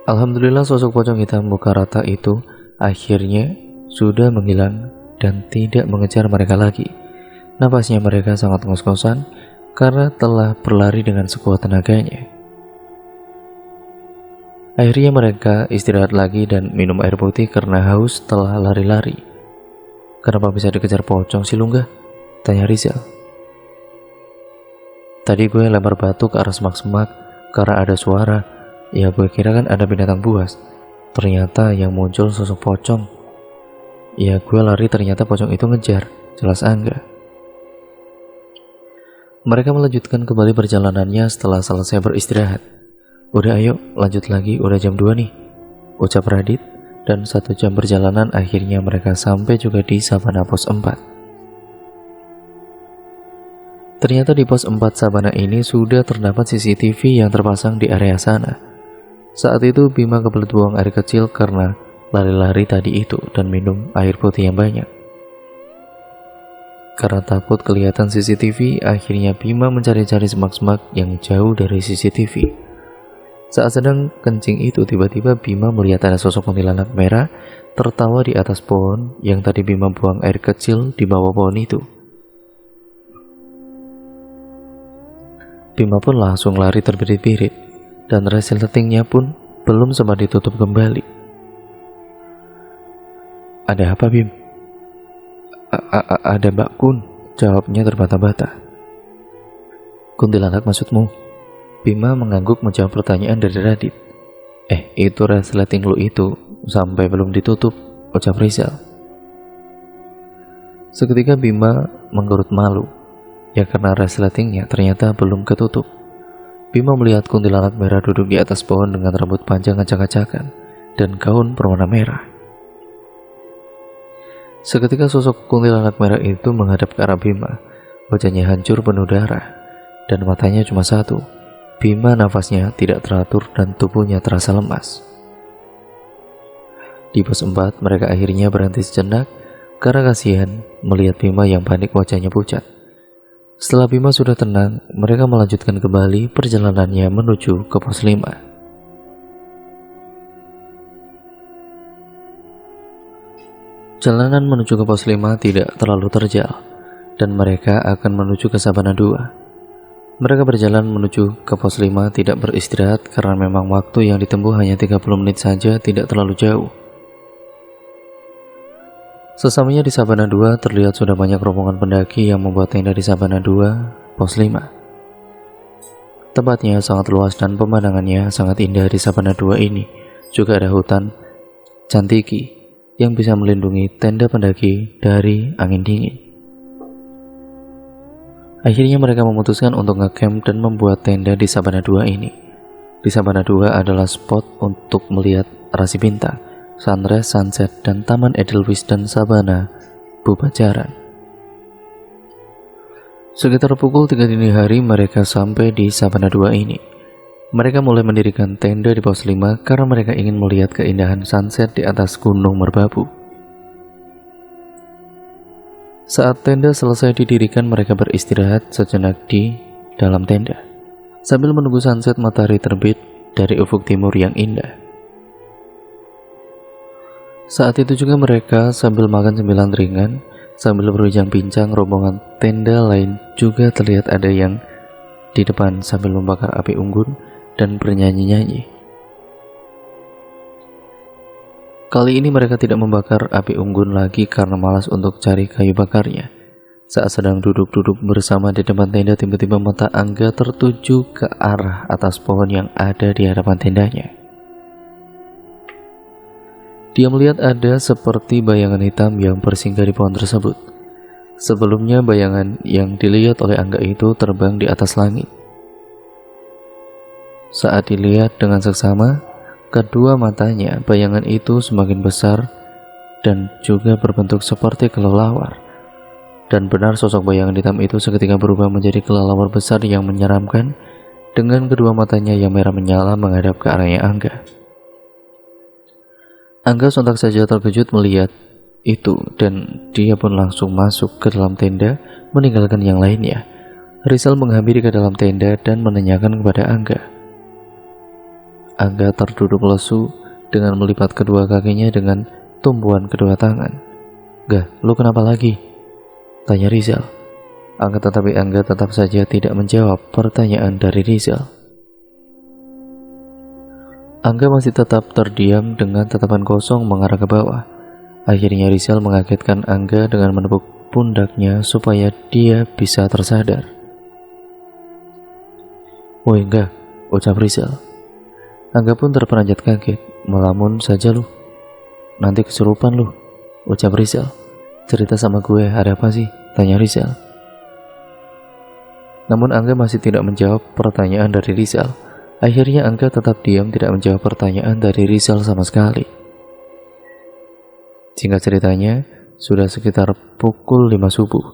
Alhamdulillah sosok pocong hitam muka rata itu akhirnya sudah menghilang dan tidak mengejar mereka lagi. Napasnya mereka sangat ngos-ngosan karena telah berlari dengan sekuat tenaganya. Akhirnya mereka istirahat lagi dan minum air putih karena haus setelah lari-lari. "Kenapa bisa dikejar pocong si Lunggah?" tanya Rizal. "Tadi gue lempar batu ke arah semak-semak, Karena ada suara, ya gue kira kan ada binatang buas. Ternyata yang muncul sosok pocong. Ya gue lari, ternyata pocong itu ngejar. Jelas Angga. Mereka melanjutkan kembali perjalanannya setelah selesai beristirahat. Udah ayo, lanjut lagi, udah jam 2 nih, ucap Radit. Dan 1 jam perjalanan akhirnya mereka sampai juga di Sabana Pos 4. Ternyata di pos 4 Sabana ini sudah terdapat CCTV yang terpasang di area sana. Saat itu Bima kebelet buang air kecil karena lari-lari tadi itu dan minum air putih yang banyak. Karena takut kelihatan CCTV, akhirnya Bima mencari-cari semak-semak yang jauh dari CCTV. Saat sedang kencing itu, tiba-tiba Bima melihat ada sosok kuntilanak merah tertawa di atas pohon yang tadi Bima buang air kecil di bawah pohon itu. Bima pun langsung lari terbirit-birit, dan resletingnya pun belum sempat ditutup kembali. Ada apa, Bim? Ada Mbak Kun, jawabnya terbata-bata. Kuntilanak maksudmu? Bima mengangguk menjawab pertanyaan dari Radit. Itu resleting lu itu, sampai belum ditutup, ucap Rizal. Seketika Bima menggerut malu. Ya karena resletingnya ternyata belum ketutup. Bima melihat kuntilanak merah duduk di atas pohon dengan rambut panjang acak-acakan dan gaun berwarna merah. Seketika sosok kuntilanak merah itu menghadap ke arah Bima. Wajahnya hancur penuh darah dan matanya cuma satu. Bima nafasnya tidak teratur dan tubuhnya terasa lemas. Di pos 4 mereka akhirnya berhenti sejenak karena kasihan melihat Bima yang panik, wajahnya pucat. Setelah Bima sudah tenang, mereka melanjutkan kembali perjalanannya menuju ke pos 5. Jalanan menuju ke pos 5 tidak terlalu terjal, dan mereka akan menuju ke Sabana 2. Mereka berjalan menuju ke pos 5 tidak beristirahat karena memang waktu yang ditempuh hanya 30 menit saja, tidak terlalu jauh. Sesamanya di Sabana 2 terlihat sudah banyak rombongan pendaki yang membuat tenda di Sabana 2 pos 5. Tempatnya sangat luas dan pemandangannya sangat indah di Sabana 2 ini. Juga ada hutan cantiki yang bisa melindungi tenda pendaki dari angin dingin. Akhirnya mereka memutuskan untuk ngecamp dan membuat tenda di Sabana 2 ini. Di Sabana 2 adalah spot untuk melihat rasi bintang, sunrise, sunset, dan Taman Edelweiss dan Sabana Bubajaran. Sekitar pukul 3 dini hari mereka sampai di Sabana 2 ini. Mereka mulai mendirikan tenda di pos 5 karena mereka ingin melihat keindahan sunset di atas Gunung Merbabu. Saat tenda selesai didirikan, mereka beristirahat sejenak di dalam tenda sambil menunggu sunset matahari terbit dari ufuk timur yang indah. Saat itu juga mereka sambil makan cemilan ringan, sambil berbincang-bincang. Rombongan tenda lain juga terlihat ada yang di depan sambil membakar api unggun dan bernyanyi-nyanyi. Kali ini mereka tidak membakar api unggun lagi karena malas untuk cari kayu bakarnya. Saat sedang duduk-duduk bersama di depan tenda, tiba-tiba mata Angga tertuju ke arah atas pohon yang ada di hadapan tendanya. Dia melihat ada seperti bayangan hitam yang bersinggah di pohon tersebut. Sebelumnya bayangan yang dilihat oleh Angga itu terbang di atas langit. Saat dilihat dengan seksama, kedua matanya, bayangan itu semakin besar dan juga berbentuk seperti kelelawar. Dan benar, sosok bayangan hitam itu seketika berubah menjadi kelelawar besar yang menyeramkan, dengan kedua matanya yang merah menyala menghadap ke arahnya Angga. Angga sontak saja terkejut melihat itu dan dia pun langsung masuk ke dalam tenda meninggalkan yang lainnya. Rizal menghampiri ke dalam tenda dan menanyakan kepada Angga. Angga terduduk lesu dengan melipat kedua kakinya dengan tumpuan kedua tangan. "Gah, lu kenapa lagi?" tanya Rizal. Tetapi Angga tetap saja tidak menjawab pertanyaan dari Rizal. Angga masih tetap terdiam dengan tatapan kosong mengarah ke bawah. Akhirnya Rizal mengagetkan Angga dengan menepuk pundaknya supaya dia bisa tersadar. "Woi, enggak, ucap Rizal. Angga pun terperanjat kaget. Melamun saja lu, nanti kesurupan lu, ucap Rizal. Cerita sama gue, ada apa sih? Tanya Rizal. Namun Angga masih tidak menjawab pertanyaan dari Rizal. Akhirnya Angga tetap diam, tidak menjawab pertanyaan dari Rizal sama sekali. Singkat ceritanya, sudah sekitar pukul 5 subuh.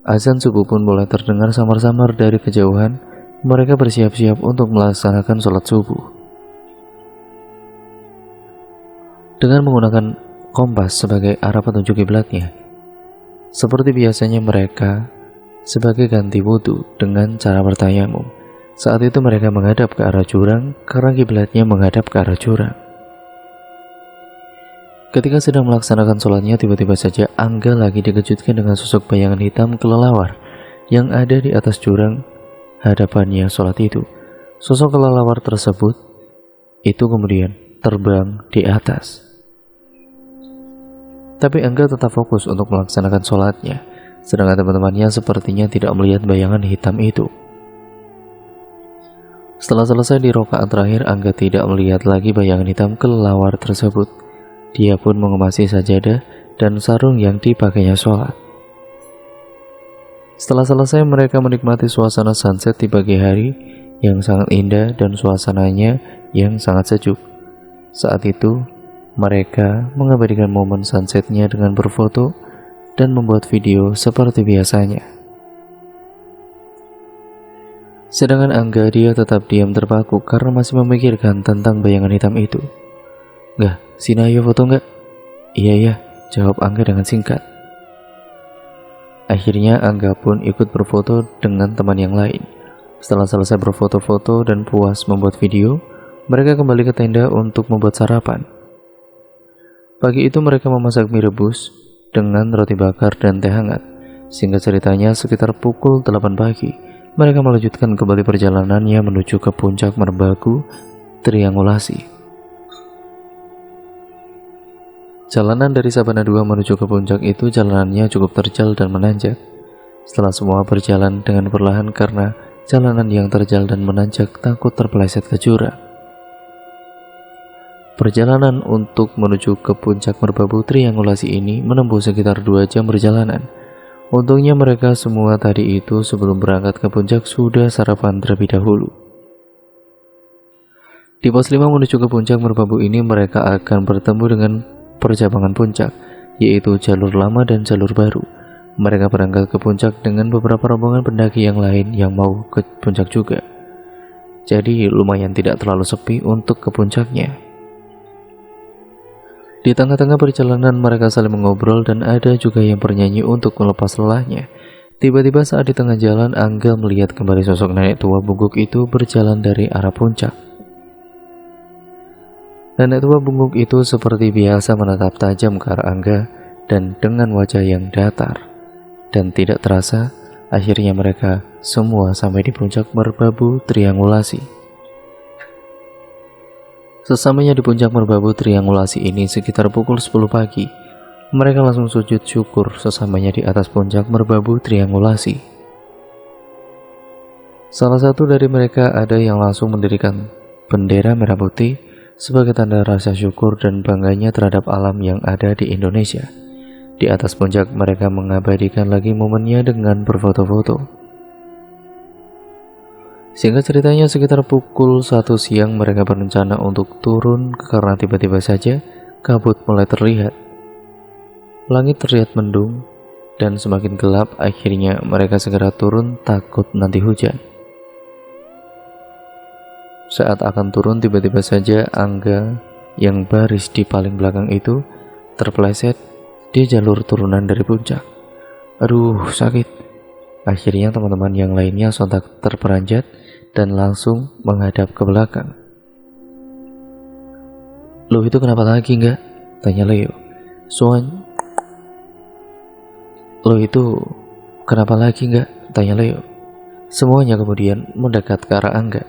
Azan subuh pun mulai terdengar samar-samar dari kejauhan. Mereka bersiap-siap untuk melaksanakan sholat subuh. Dengan menggunakan kompas sebagai arah petunjuk kiblatnya, seperti biasanya mereka sebagai ganti wudhu dengan cara bertayamum. Saat itu mereka menghadap ke arah jurang karena kiblatnya menghadap ke arah jurang. Ketika sedang melaksanakan sholatnya, tiba-tiba saja Angga lagi dikejutkan dengan sosok bayangan hitam kelelawar yang ada di atas jurang hadapannya sholat itu. Sosok kelelawar tersebut itu kemudian terbang di atas. Tapi Angga tetap fokus untuk melaksanakan sholatnya, sedangkan teman-temannya sepertinya tidak melihat bayangan hitam itu. Setelah selesai di rakaat terakhir, Angga tidak melihat lagi bayangan hitam kelelawar tersebut. Dia pun mengemasi sajadah dan sarung yang dipakainya sholat. Setelah selesai, mereka menikmati suasana sunset di pagi hari yang sangat indah dan suasananya yang sangat sejuk. Saat itu, mereka mengabadikan momen sunsetnya dengan berfoto dan membuat video seperti biasanya. Sedangkan Angga, dia tetap diam terpaku karena masih memikirkan tentang bayangan hitam itu. "Nggak, sini ayo foto nggak?" Iya, jawab Angga dengan singkat. Akhirnya Angga pun ikut berfoto dengan teman yang lain. Setelah selesai berfoto-foto dan puas membuat video, mereka kembali ke tenda untuk membuat sarapan. Pagi itu mereka memasak mie rebus dengan roti bakar dan teh hangat. Singkat ceritanya, sekitar pukul 8 pagi, mereka melanjutkan kembali perjalanannya menuju ke puncak Merbabu Triangulasi. Jalanan dari Sabana 2 menuju ke puncak itu jalanannya cukup terjal dan menanjak. Setelah semua berjalan dengan perlahan karena jalanan yang terjal dan menanjak takut terpeleset ke jurang. Perjalanan untuk menuju ke puncak Merbabu Triangulasi ini menempuh sekitar 2 jam perjalanan. Untungnya mereka semua tadi itu sebelum berangkat ke puncak sudah sarapan terlebih dahulu. Di pos 5 menuju ke puncak Merbabu ini mereka akan bertemu dengan percabangan puncak, yaitu jalur lama dan jalur baru. Mereka berangkat ke puncak dengan beberapa rombongan pendaki yang lain yang mau ke puncak juga. Jadi lumayan tidak terlalu sepi untuk ke puncaknya. Di tengah-tengah perjalanan mereka saling mengobrol dan ada juga yang bernyanyi untuk melepas lelahnya. Tiba-tiba saat di tengah jalan, Angga melihat kembali sosok nenek tua bungkuk itu berjalan dari arah puncak. Nenek tua bungkuk itu seperti biasa menatap tajam ke arah Angga dan dengan wajah yang datar. Dan tidak terasa, akhirnya mereka semua sampai di puncak Merbabu Triangulasi. Sesamanya di puncak Merbabu Triangulasi ini sekitar pukul 10 pagi, mereka langsung sujud syukur sesamanya di atas puncak Merbabu Triangulasi. Salah satu dari mereka ada yang langsung mendirikan bendera merah putih sebagai tanda rasa syukur dan bangganya terhadap alam yang ada di Indonesia. Di atas puncak mereka mengabadikan lagi momennya dengan berfoto-foto. Singkat ceritanya, sekitar pukul 1 siang mereka berencana untuk turun karena tiba-tiba saja kabut mulai terlihat. Langit terlihat mendung dan semakin gelap. Akhirnya mereka segera turun takut nanti hujan. Saat akan turun, tiba-tiba saja Angga yang baris di paling belakang itu terpeleset di jalur turunan dari puncak. Aduh, sakit. Akhirnya teman-teman yang lainnya sontak terperanjat dan langsung menghadap ke belakang. "Lo itu kenapa lagi nggak?" tanya Leo. "Lo itu kenapa lagi nggak?" tanya Leo. Semuanya kemudian mendekat ke arah Angga.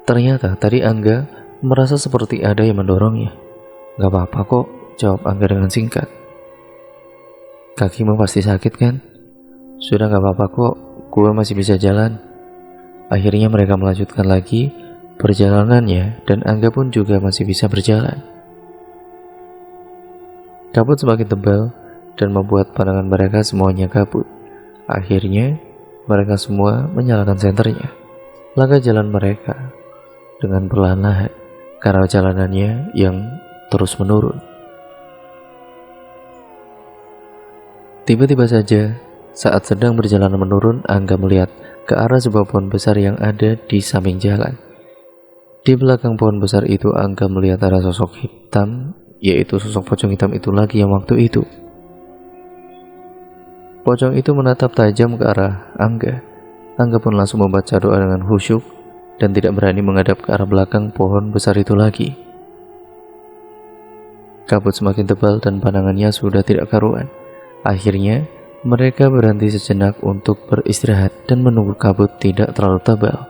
Ternyata tadi Angga merasa seperti ada yang mendorongnya. "Gak apa-apa kok," jawab Angga dengan singkat. "Kakimu pasti sakit kan?" "Sudah gak apa-apa kok, gue masih bisa jalan." Akhirnya mereka melanjutkan lagi perjalanannya dan Angga pun juga masih bisa berjalan. Kabut semakin tebal dan membuat pandangan mereka semuanya kabut. Akhirnya, mereka semua menyalakan senternya. Langkah jalan mereka dengan perlahan-lahan karena jalanannya yang terus menurun. Tiba-tiba saja, saat sedang berjalan menurun, Angga melihat ke arah sebuah pohon besar yang ada di samping jalan. Di belakang pohon besar itu, Angga melihat ada sosok hitam, yaitu sosok pocong hitam itu lagi yang waktu itu. Pocong itu menatap tajam ke arah Angga. Angga pun langsung membaca doa dengan khusyuk dan tidak berani menghadap ke arah belakang pohon besar itu lagi. Kabut semakin tebal dan pandangannya sudah tidak karuan. Akhirnya, mereka berhenti sejenak untuk beristirahat dan menunggu kabut tidak terlalu tebal.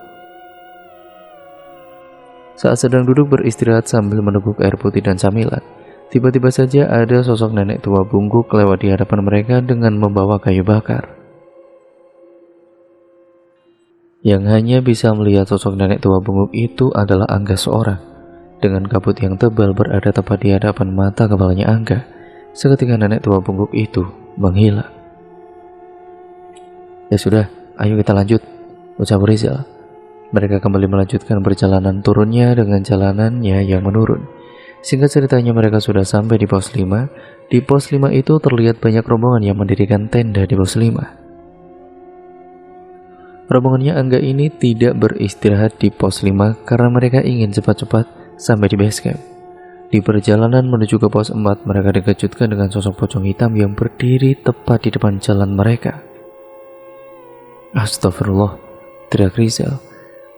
Saat sedang duduk beristirahat sambil meneguk air putih dan camilan, tiba-tiba saja ada sosok nenek tua bungkuk lewat di hadapan mereka dengan membawa kayu bakar. Yang hanya bisa melihat sosok nenek tua bungkuk itu adalah Angga seorang. Dengan kabut yang tebal berada tepat di hadapan mata kepalanya Angga. Seketika nenek tua bungkuk itu menghilang. Ya sudah, ayo kita lanjut, ucap Rizal. Mereka kembali melanjutkan perjalanan turunnya dengan jalanannya yang menurun. Singkat ceritanya, mereka sudah sampai di pos 5. Di pos 5 itu terlihat banyak rombongan yang mendirikan tenda di pos 5. Rombongannya Angga ini tidak beristirahat di pos 5 karena mereka ingin cepat-cepat sampai di base camp. Di perjalanan menuju ke pos 4, mereka dikejutkan dengan sosok pocong hitam yang berdiri tepat di depan jalan mereka. Astagfirullah, teriak Rizal.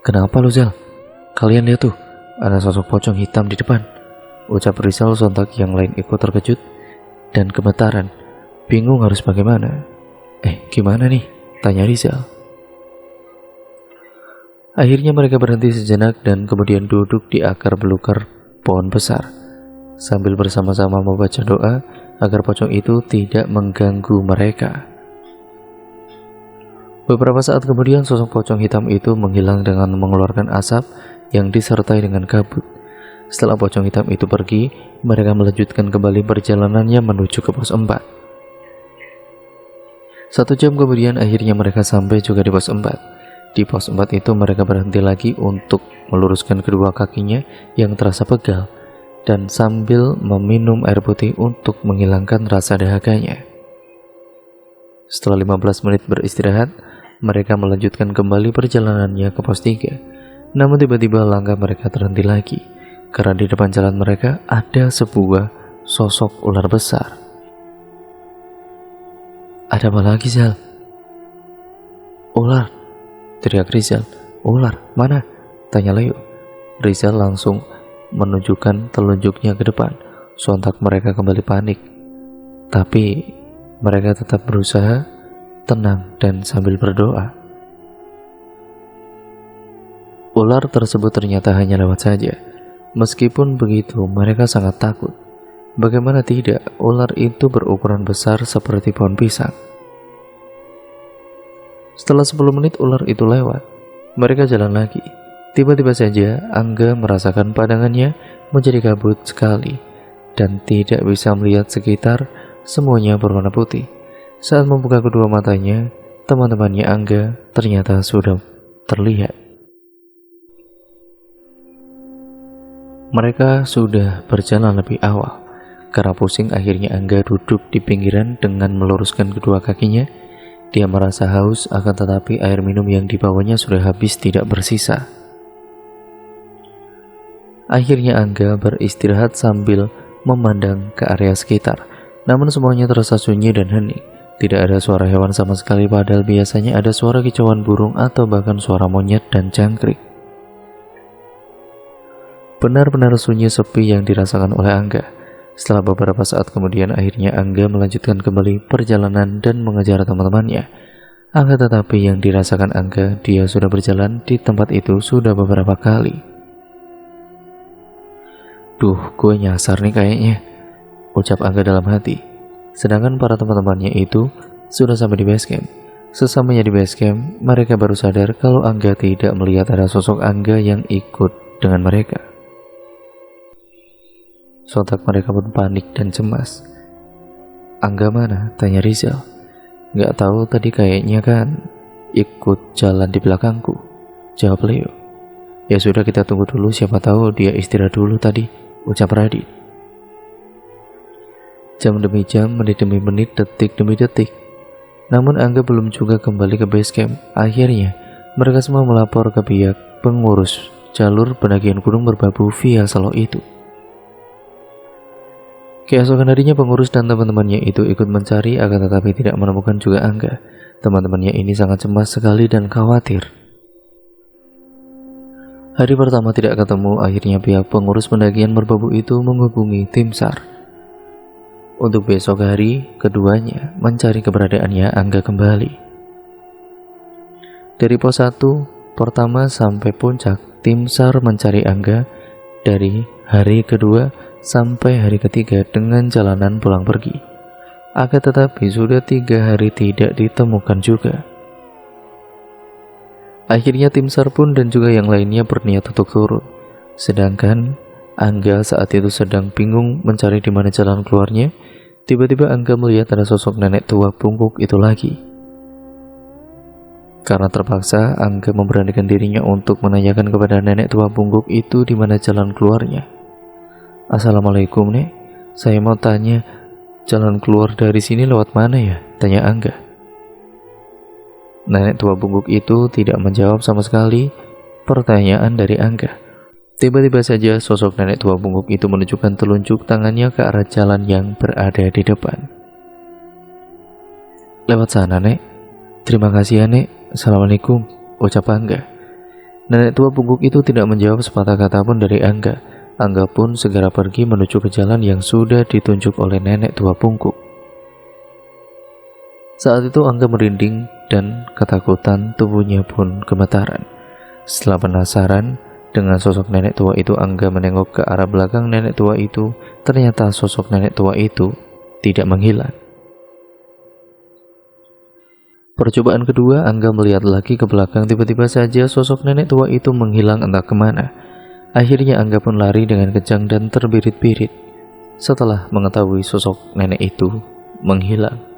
Kenapa lu, Zal? Kalian lihat tuh, ada sosok pocong hitam di depan, ucap Rizal. Sontak yang lain ikut terkejut dan gemetaran, bingung harus bagaimana. Gimana nih? Tanya Rizal. Akhirnya mereka berhenti sejenak dan kemudian duduk di akar belukar pohon besar sambil bersama-sama membaca doa agar pocong itu tidak mengganggu mereka. Beberapa saat kemudian sosok pocong hitam itu menghilang dengan mengeluarkan asap yang disertai dengan kabut. Setelah pocong hitam itu pergi, mereka melanjutkan kembali perjalanannya menuju ke pos 4. 1 jam kemudian akhirnya mereka sampai juga di pos 4. Di pos 4 itu mereka berhenti lagi untuk meluruskan kedua kakinya yang terasa pegal dan sambil meminum air putih untuk menghilangkan rasa dahaganya. Setelah 15 menit beristirahat, mereka melanjutkan kembali perjalanannya ke pos 3. Namun tiba-tiba langkah mereka terhenti lagi karena di depan jalan mereka ada sebuah sosok ular besar. Ada apa lagi, Zal? Ular, teriak Rizal. Ular, mana? Tanya Leo. Rizal langsung menunjukkan telunjuknya ke depan. Sontak mereka kembali panik. Tapi mereka tetap berusaha tenang dan sambil berdoa. Ular tersebut ternyata hanya lewat saja. Meskipun begitu, mereka sangat takut. Bagaimana tidak, ular itu berukuran besar seperti pohon pisang. Setelah 10 menit ular itu lewat, mereka jalan lagi. Tiba-tiba saja Angga merasakan pandangannya menjadi kabut sekali dan tidak bisa melihat sekitar, semuanya berwarna putih. Saat membuka kedua matanya, teman-temannya Angga ternyata sudah terlihat. Mereka sudah berjalan lebih awal. Karena pusing, akhirnya Angga duduk di pinggiran dengan meluruskan kedua kakinya. Dia merasa haus, akan tetapi air minum yang dibawanya sudah habis, tidak bersisa. Akhirnya Angga beristirahat sambil memandang ke area sekitar. Namun semuanya terasa sunyi dan hening. Tidak ada suara hewan sama sekali, padahal biasanya ada suara kicauan burung atau bahkan suara monyet dan jangkrik. Benar-benar sunyi sepi yang dirasakan oleh Angga. Setelah beberapa saat kemudian, akhirnya Angga melanjutkan kembali perjalanan dan mengejar teman-temannya. Angga tetapi yang dirasakan Angga, dia sudah berjalan di tempat itu sudah beberapa kali. Duh, gue nyasar nih kayaknya, ucap Angga dalam hati. Sedangkan para teman-temannya itu sudah sampai di base camp. Sesamanya di base camp, mereka baru sadar kalau Angga tidak melihat ada sosok Angga yang ikut dengan mereka. Sontak mereka pun panik dan cemas. "Angga mana?" tanya Rizal. "Gak tahu, tadi kayaknya kan ikut jalan di belakangku," jawab Leo. "Ya sudah, kita tunggu dulu, siapa tahu dia istirahat dulu tadi," ucap Radit. Jam demi jam, menit demi menit, detik demi detik. Namun Angga belum juga kembali ke base camp. Akhirnya, mereka semua melapor ke pihak pengurus jalur pendakian Gunung Merbabu via Selo itu. Keesokan harinya pengurus dan teman-temannya itu ikut mencari, akan tetapi tidak menemukan juga Angga. Teman-temannya ini sangat cemas sekali dan khawatir. Hari pertama tidak ketemu, akhirnya pihak pengurus pendakian Merbabu itu menghubungi tim SAR. Untuk besok hari, keduanya mencari keberadaannya Angga kembali. Dari pos 1 pertama sampai puncak, tim SAR mencari Angga dari hari kedua sampai hari ketiga dengan jalanan pulang pergi. Akan tetapi sudah 3 hari tidak ditemukan juga. Akhirnya tim SAR pun dan juga yang lainnya berniat untuk turun. Sedangkan Angga saat itu sedang bingung mencari di mana jalan keluarnya. Tiba-tiba Angga melihat ada sosok nenek tua bungkuk itu lagi. Karena terpaksa, Angga memberanikan dirinya untuk menanyakan kepada nenek tua bungkuk itu di mana jalan keluarnya. "Assalamualaikum, Nek. Saya mau tanya, jalan keluar dari sini lewat mana ya?" tanya Angga. Nenek tua bungkuk itu tidak menjawab sama sekali pertanyaan dari Angga. Tiba-tiba saja sosok nenek tua bungkuk itu menunjukkan telunjuk tangannya ke arah jalan yang berada di depan. "Lewat sana, Nek." "Terima kasih ya, Nek. Assalamualaikum," ucap Angga. Nenek tua bungkuk itu tidak menjawab sepatah kata pun dari Angga. Angga pun segera pergi menuju ke jalan yang sudah ditunjuk oleh nenek tua bungkuk. Saat itu Angga merinding dan ketakutan, tubuhnya pun gemetaran. Setelah penasaran dengan sosok nenek tua itu, Angga menengok ke arah belakang nenek tua itu. Ternyata sosok nenek tua itu tidak menghilang. Percobaan kedua, Angga melihat lagi ke belakang. Tiba-tiba saja sosok nenek tua itu menghilang entah kemana. Akhirnya Angga pun lari dengan kencang dan terbirit-birit setelah mengetahui sosok nenek itu menghilang.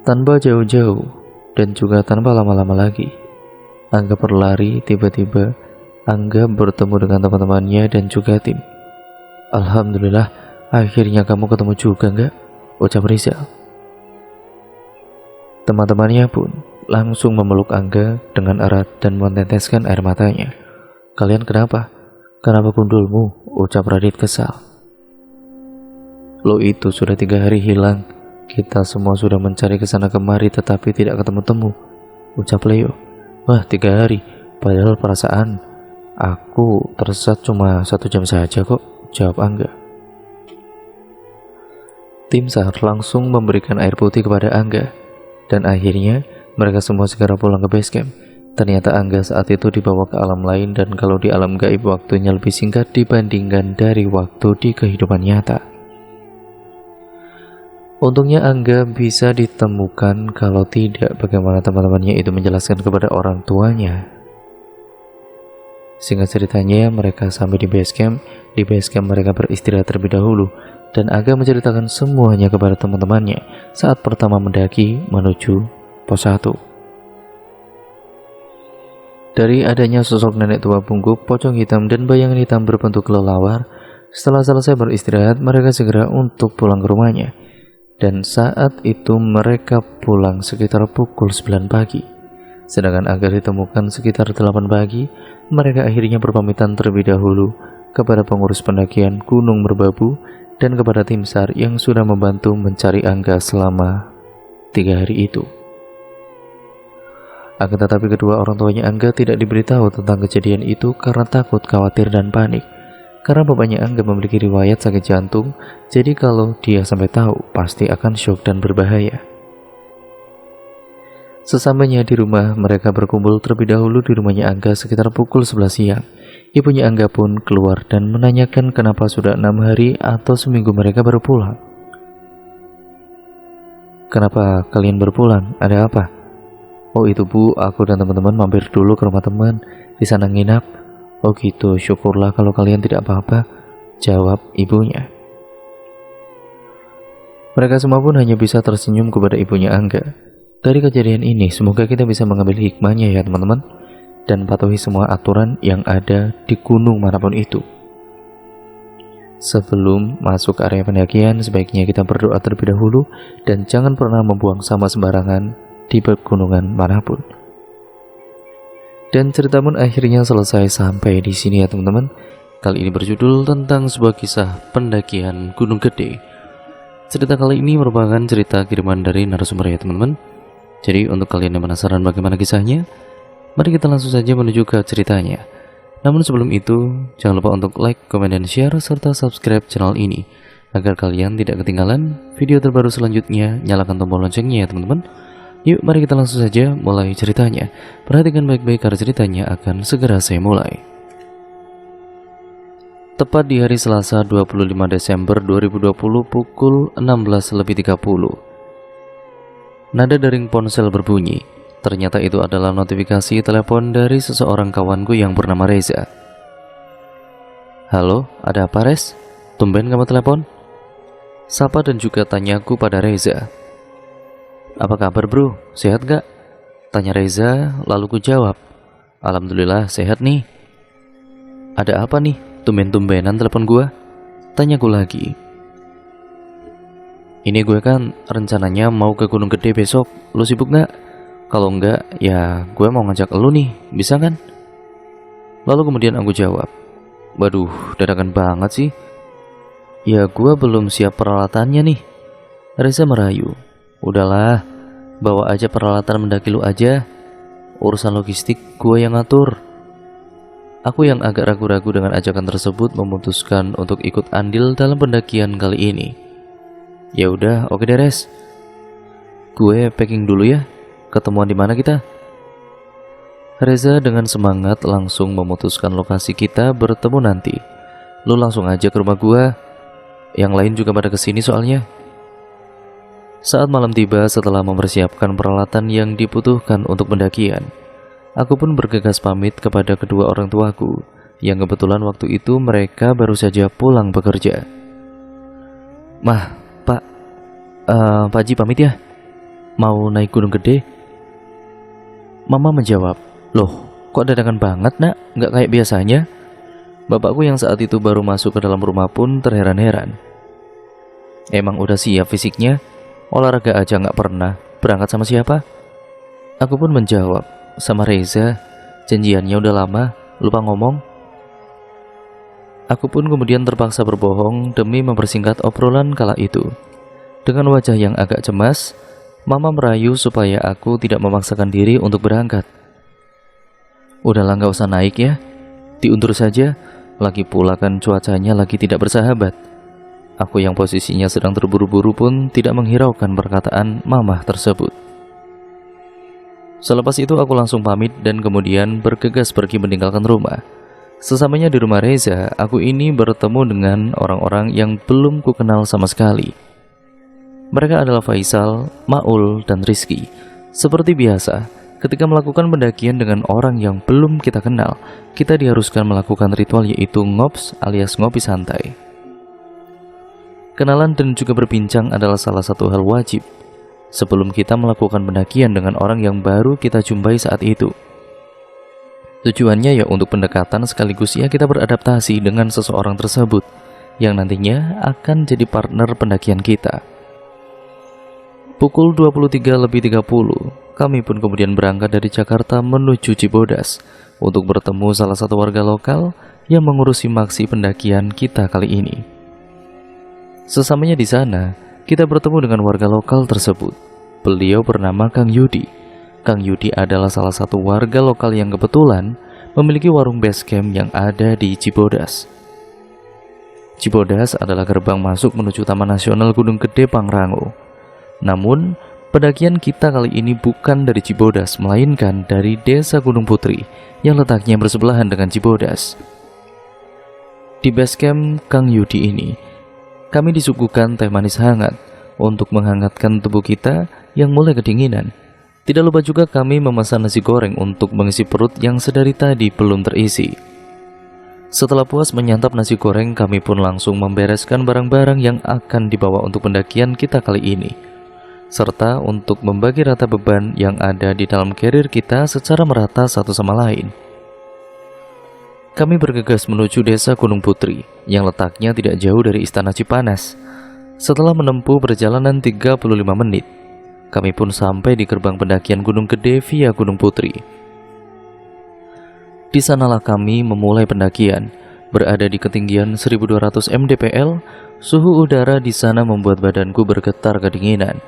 Tanpa jauh-jauh dan juga tanpa lama-lama lagi, Angga berlari. Tiba-tiba Angga bertemu dengan teman-temannya dan juga tim. "Alhamdulillah, akhirnya kamu ketemu juga nggak?" ucap Rizal. Teman-temannya pun langsung memeluk Angga dengan erat dan meneteskan air matanya. "Kalian kenapa? Kenapa gundulmu?" ucap Radit kesal. "Lo itu sudah 3 hari hilang. Kita semua sudah mencari kesana kemari tetapi tidak ketemu-temu," ucap Leo. "Wah, 3 hari, padahal perasaan aku tersesat cuma 1 jam saja kok," jawab Angga. Tim SAR langsung memberikan air putih kepada Angga, dan akhirnya mereka semua segera pulang ke base camp. Ternyata Angga saat itu dibawa ke alam lain, dan kalau di alam gaib waktunya lebih singkat dibandingkan dari waktu di kehidupan nyata. Untungnya Angga bisa ditemukan, kalau tidak bagaimana teman-temannya itu menjelaskan kepada orang tuanya. Singkat ceritanya, mereka sampai di base camp. Di base camp mereka beristirahat terlebih dahulu, dan Angga menceritakan semuanya kepada teman-temannya saat pertama mendaki menuju pos 1. Dari adanya sosok nenek tua bungkuk, pocong hitam, dan bayangan hitam berbentuk kelelawar, setelah selesai beristirahat, mereka segera untuk pulang ke rumahnya. Dan saat itu mereka pulang sekitar pukul 9 pagi. Sedangkan Angga ditemukan sekitar 8 pagi. Mereka akhirnya berpamitan terlebih dahulu kepada pengurus pendakian Gunung Merbabu dan kepada tim SAR yang sudah membantu mencari Angga selama 3 hari itu. Akan tetapi kedua orang tuanya Angga tidak diberitahu tentang kejadian itu karena takut, khawatir, dan panik. Karena bapaknya Angga memiliki riwayat sakit jantung, jadi kalau dia sampai tahu pasti akan syok dan berbahaya. Sesampainya di rumah, mereka berkumpul terlebih dahulu di rumahnya Angga sekitar pukul 11 siang. Ibunya Angga pun keluar dan menanyakan kenapa sudah 6 hari atau seminggu mereka baru pulang. Kenapa kalian berpulang? Ada apa? Oh itu Bu, aku dan teman-teman mampir dulu ke rumah teman, di sana nginap. Oh gitu, syukurlah kalau kalian tidak apa-apa, jawab ibunya. Mereka semua pun hanya bisa tersenyum kepada ibunya Angga. Dari kejadian ini, semoga kita bisa mengambil hikmahnya ya teman-teman, dan patuhi semua aturan yang ada di gunung manapun itu. Sebelum masuk ke area pendakian, sebaiknya kita berdoa terlebih dahulu dan jangan pernah membuang sampah sembarangan di pegunungan manapun. Dan cerita pun akhirnya selesai sampai di sini ya teman-teman. Kali ini berjudul tentang sebuah kisah pendakian Gunung Gede. Cerita kali ini merupakan cerita kiriman dari narasumber ya teman-teman. Jadi untuk kalian yang penasaran bagaimana kisahnya, mari kita langsung saja menuju ke ceritanya. Namun sebelum itu, jangan lupa untuk like, komen, dan share, serta subscribe channel ini agar kalian tidak ketinggalan video terbaru selanjutnya. Nyalakan tombol loncengnya ya teman-teman. Yuk mari kita langsung saja mulai ceritanya. Perhatikan baik-baik karena ceritanya akan segera saya mulai. Tepat di hari Selasa 25 Desember 2020 pukul 16.30. Nada dering ponsel berbunyi. Ternyata itu adalah notifikasi telepon dari seseorang kawanku yang bernama Reza. Halo, ada apa Res? Tumben kamu telepon? Sapa dan juga tanyaku pada Reza. Apa kabar bro? Sehat gak? Tanya Reza, lalu ku jawab. Alhamdulillah sehat nih. Ada apa nih? Tumben-tumbenan telepon gua? Tanyaku lagi. Ini gue kan rencananya mau ke Gunung Gede besok. Lu sibuk gak? Kalau enggak, ya gue mau ngajak elu nih, bisa kan? Lalu kemudian aku jawab, waduh, dadakan banget sih. Ya gue belum siap peralatannya nih. Reza merayu, udahlah, bawa aja peralatan mendaki lu aja. Urusan logistik gue yang ngatur. Aku yang agak ragu-ragu dengan ajakan tersebut memutuskan untuk ikut andil dalam pendakian kali ini. Ya udah, oke deh Res. Gue packing dulu ya. Ketemuan di mana kita? Reza dengan semangat langsung memutuskan lokasi kita bertemu nanti. Lu langsung aja ke rumah gua. Yang lain juga pada kesini soalnya. Saat malam tiba setelah mempersiapkan peralatan yang dibutuhkan untuk pendakian, aku pun bergegas pamit kepada kedua orang tuaku, yang kebetulan waktu itu mereka baru saja pulang bekerja. Mah, Pak Haji pamit ya. Mau naik Gunung Gede? Mama menjawab, loh kok dadakan banget nak, nggak kayak biasanya. Bapakku yang saat itu baru masuk ke dalam rumah pun terheran-heran. Emang udah siap fisiknya? Olahraga aja nggak pernah, berangkat sama siapa? Aku pun menjawab, sama Reza, janjiannya udah lama, lupa ngomong. Aku pun kemudian terpaksa berbohong demi mempersingkat obrolan kala itu. Dengan wajah yang agak cemas, Mama merayu supaya aku tidak memaksakan diri untuk berangkat. Udahlah nggak usah naik ya, diundur saja, lagi pula kan cuacanya lagi tidak bersahabat. Aku yang posisinya sedang terburu-buru pun tidak menghiraukan perkataan Mama tersebut. Selepas itu aku langsung pamit dan kemudian bergegas pergi meninggalkan rumah. Sesamanya di rumah Reza, aku ini bertemu dengan orang-orang yang belum ku kenal sama sekali. Mereka adalah Faisal, Maul, dan Rizky. Seperti biasa, ketika melakukan pendakian dengan orang yang belum kita kenal, kita diharuskan melakukan ritual yaitu ngops alias ngopi santai. Kenalan dan juga berbincang adalah salah satu hal wajib sebelum kita melakukan pendakian dengan orang yang baru kita jumpai saat itu. Tujuannya ya untuk pendekatan sekaligus ya kita beradaptasi dengan seseorang tersebut yang nantinya akan jadi partner pendakian kita. Pukul 23.30, kami pun kemudian berangkat dari Jakarta menuju Cibodas untuk bertemu salah satu warga lokal yang mengurusi maksi pendakian kita kali ini. Sesamanya di sana, kita bertemu dengan warga lokal tersebut. Beliau bernama Kang Yudi. Kang Yudi adalah salah satu warga lokal yang kebetulan memiliki warung base camp yang ada di Cibodas. Cibodas adalah gerbang masuk menuju Taman Nasional Gunung Gede Pangrango. Namun, pendakian kita kali ini bukan dari Cibodas, melainkan dari Desa Gunung Putri yang letaknya bersebelahan dengan Cibodas. Di base camp Kang Yudi ini, kami disuguhkan teh manis hangat, untuk menghangatkan tubuh kita yang mulai kedinginan. Tidak lupa juga kami memesan nasi goreng untuk mengisi perut yang sedari tadi belum terisi. Setelah puas menyantap nasi goreng, kami pun langsung membereskan barang-barang yang akan dibawa untuk pendakian kita kali ini, serta untuk membagi rata beban yang ada di dalam carrier kita secara merata satu sama lain. Kami bergegas menuju desa Gunung Putri yang letaknya tidak jauh dari Istana Cipanas. Setelah menempuh perjalanan 35 menit, kami pun sampai di gerbang pendakian Gunung Gede via Gunung Putri. Di sanalah kami memulai pendakian. Berada di ketinggian 1200 mdpl, suhu udara di sana membuat badanku bergetar kedinginan.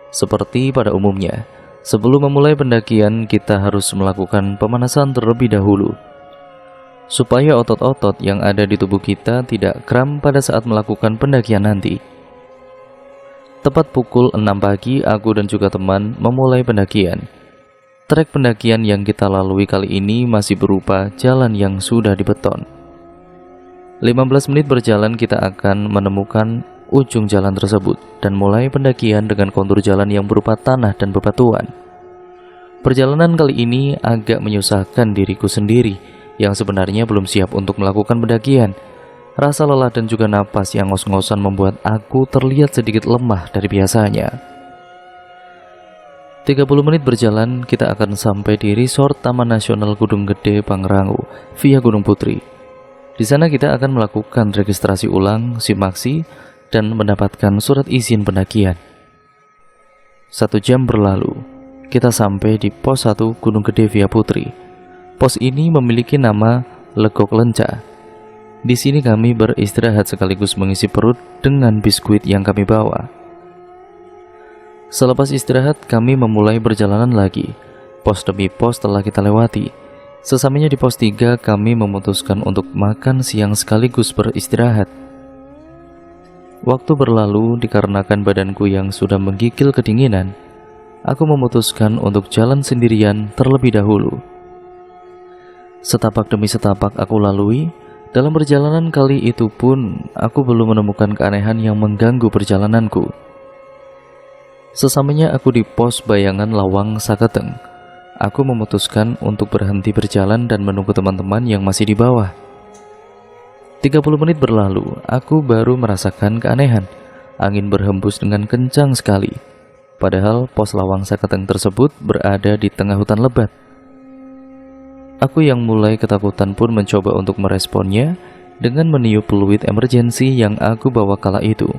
Seperti pada umumnya, sebelum memulai pendakian kita harus melakukan pemanasan terlebih dahulu, supaya otot-otot yang ada di tubuh kita tidak kram pada saat melakukan pendakian nanti. Tepat pukul 6 pagi, aku dan juga teman memulai pendakian. Trek pendakian yang kita lalui kali ini masih berupa jalan yang sudah dibeton. 15 menit berjalan kita akan menemukan ujung jalan tersebut dan mulai pendakian dengan kontur jalan yang berupa tanah dan bebatuan. Perjalanan kali ini agak menyusahkan diriku sendiri yang sebenarnya belum siap untuk melakukan pendakian. Rasa lelah dan juga napas yang ngos-ngosan membuat aku terlihat sedikit lemah dari biasanya. 30 menit berjalan, kita akan sampai di resort Taman Nasional Gunung Gede Pangrango via Gunung Putri. Di sana kita akan melakukan registrasi ulang, SIM-aksi, dan mendapatkan surat izin pendakian. 1 jam berlalu, kita sampai di pos 1 Gunung Gede via Putri. Pos ini memiliki nama Legok Lenca. Di sini kami beristirahat sekaligus mengisi perut dengan biskuit yang kami bawa. Selepas istirahat, kami memulai perjalanan lagi. Pos demi pos telah kita lewati. Sesamanya di pos 3, kami memutuskan untuk makan siang sekaligus beristirahat. Waktu berlalu dikarenakan badanku yang sudah menggigil kedinginan. Aku memutuskan untuk jalan sendirian terlebih dahulu. Setapak demi setapak aku lalui. Dalam perjalanan kali itu pun, aku belum menemukan keanehan yang mengganggu perjalananku. Sesamanya aku di pos bayangan Lawang Saketeng, aku memutuskan untuk berhenti berjalan dan menunggu teman-teman yang masih di bawah. 30 menit berlalu, aku baru merasakan keanehan. Angin berhembus dengan kencang sekali. Padahal pos Lawang Saketeng tersebut berada di tengah hutan lebat. Aku yang mulai ketakutan pun mencoba untuk meresponnya dengan meniup peluit emergensi yang aku bawa kala itu.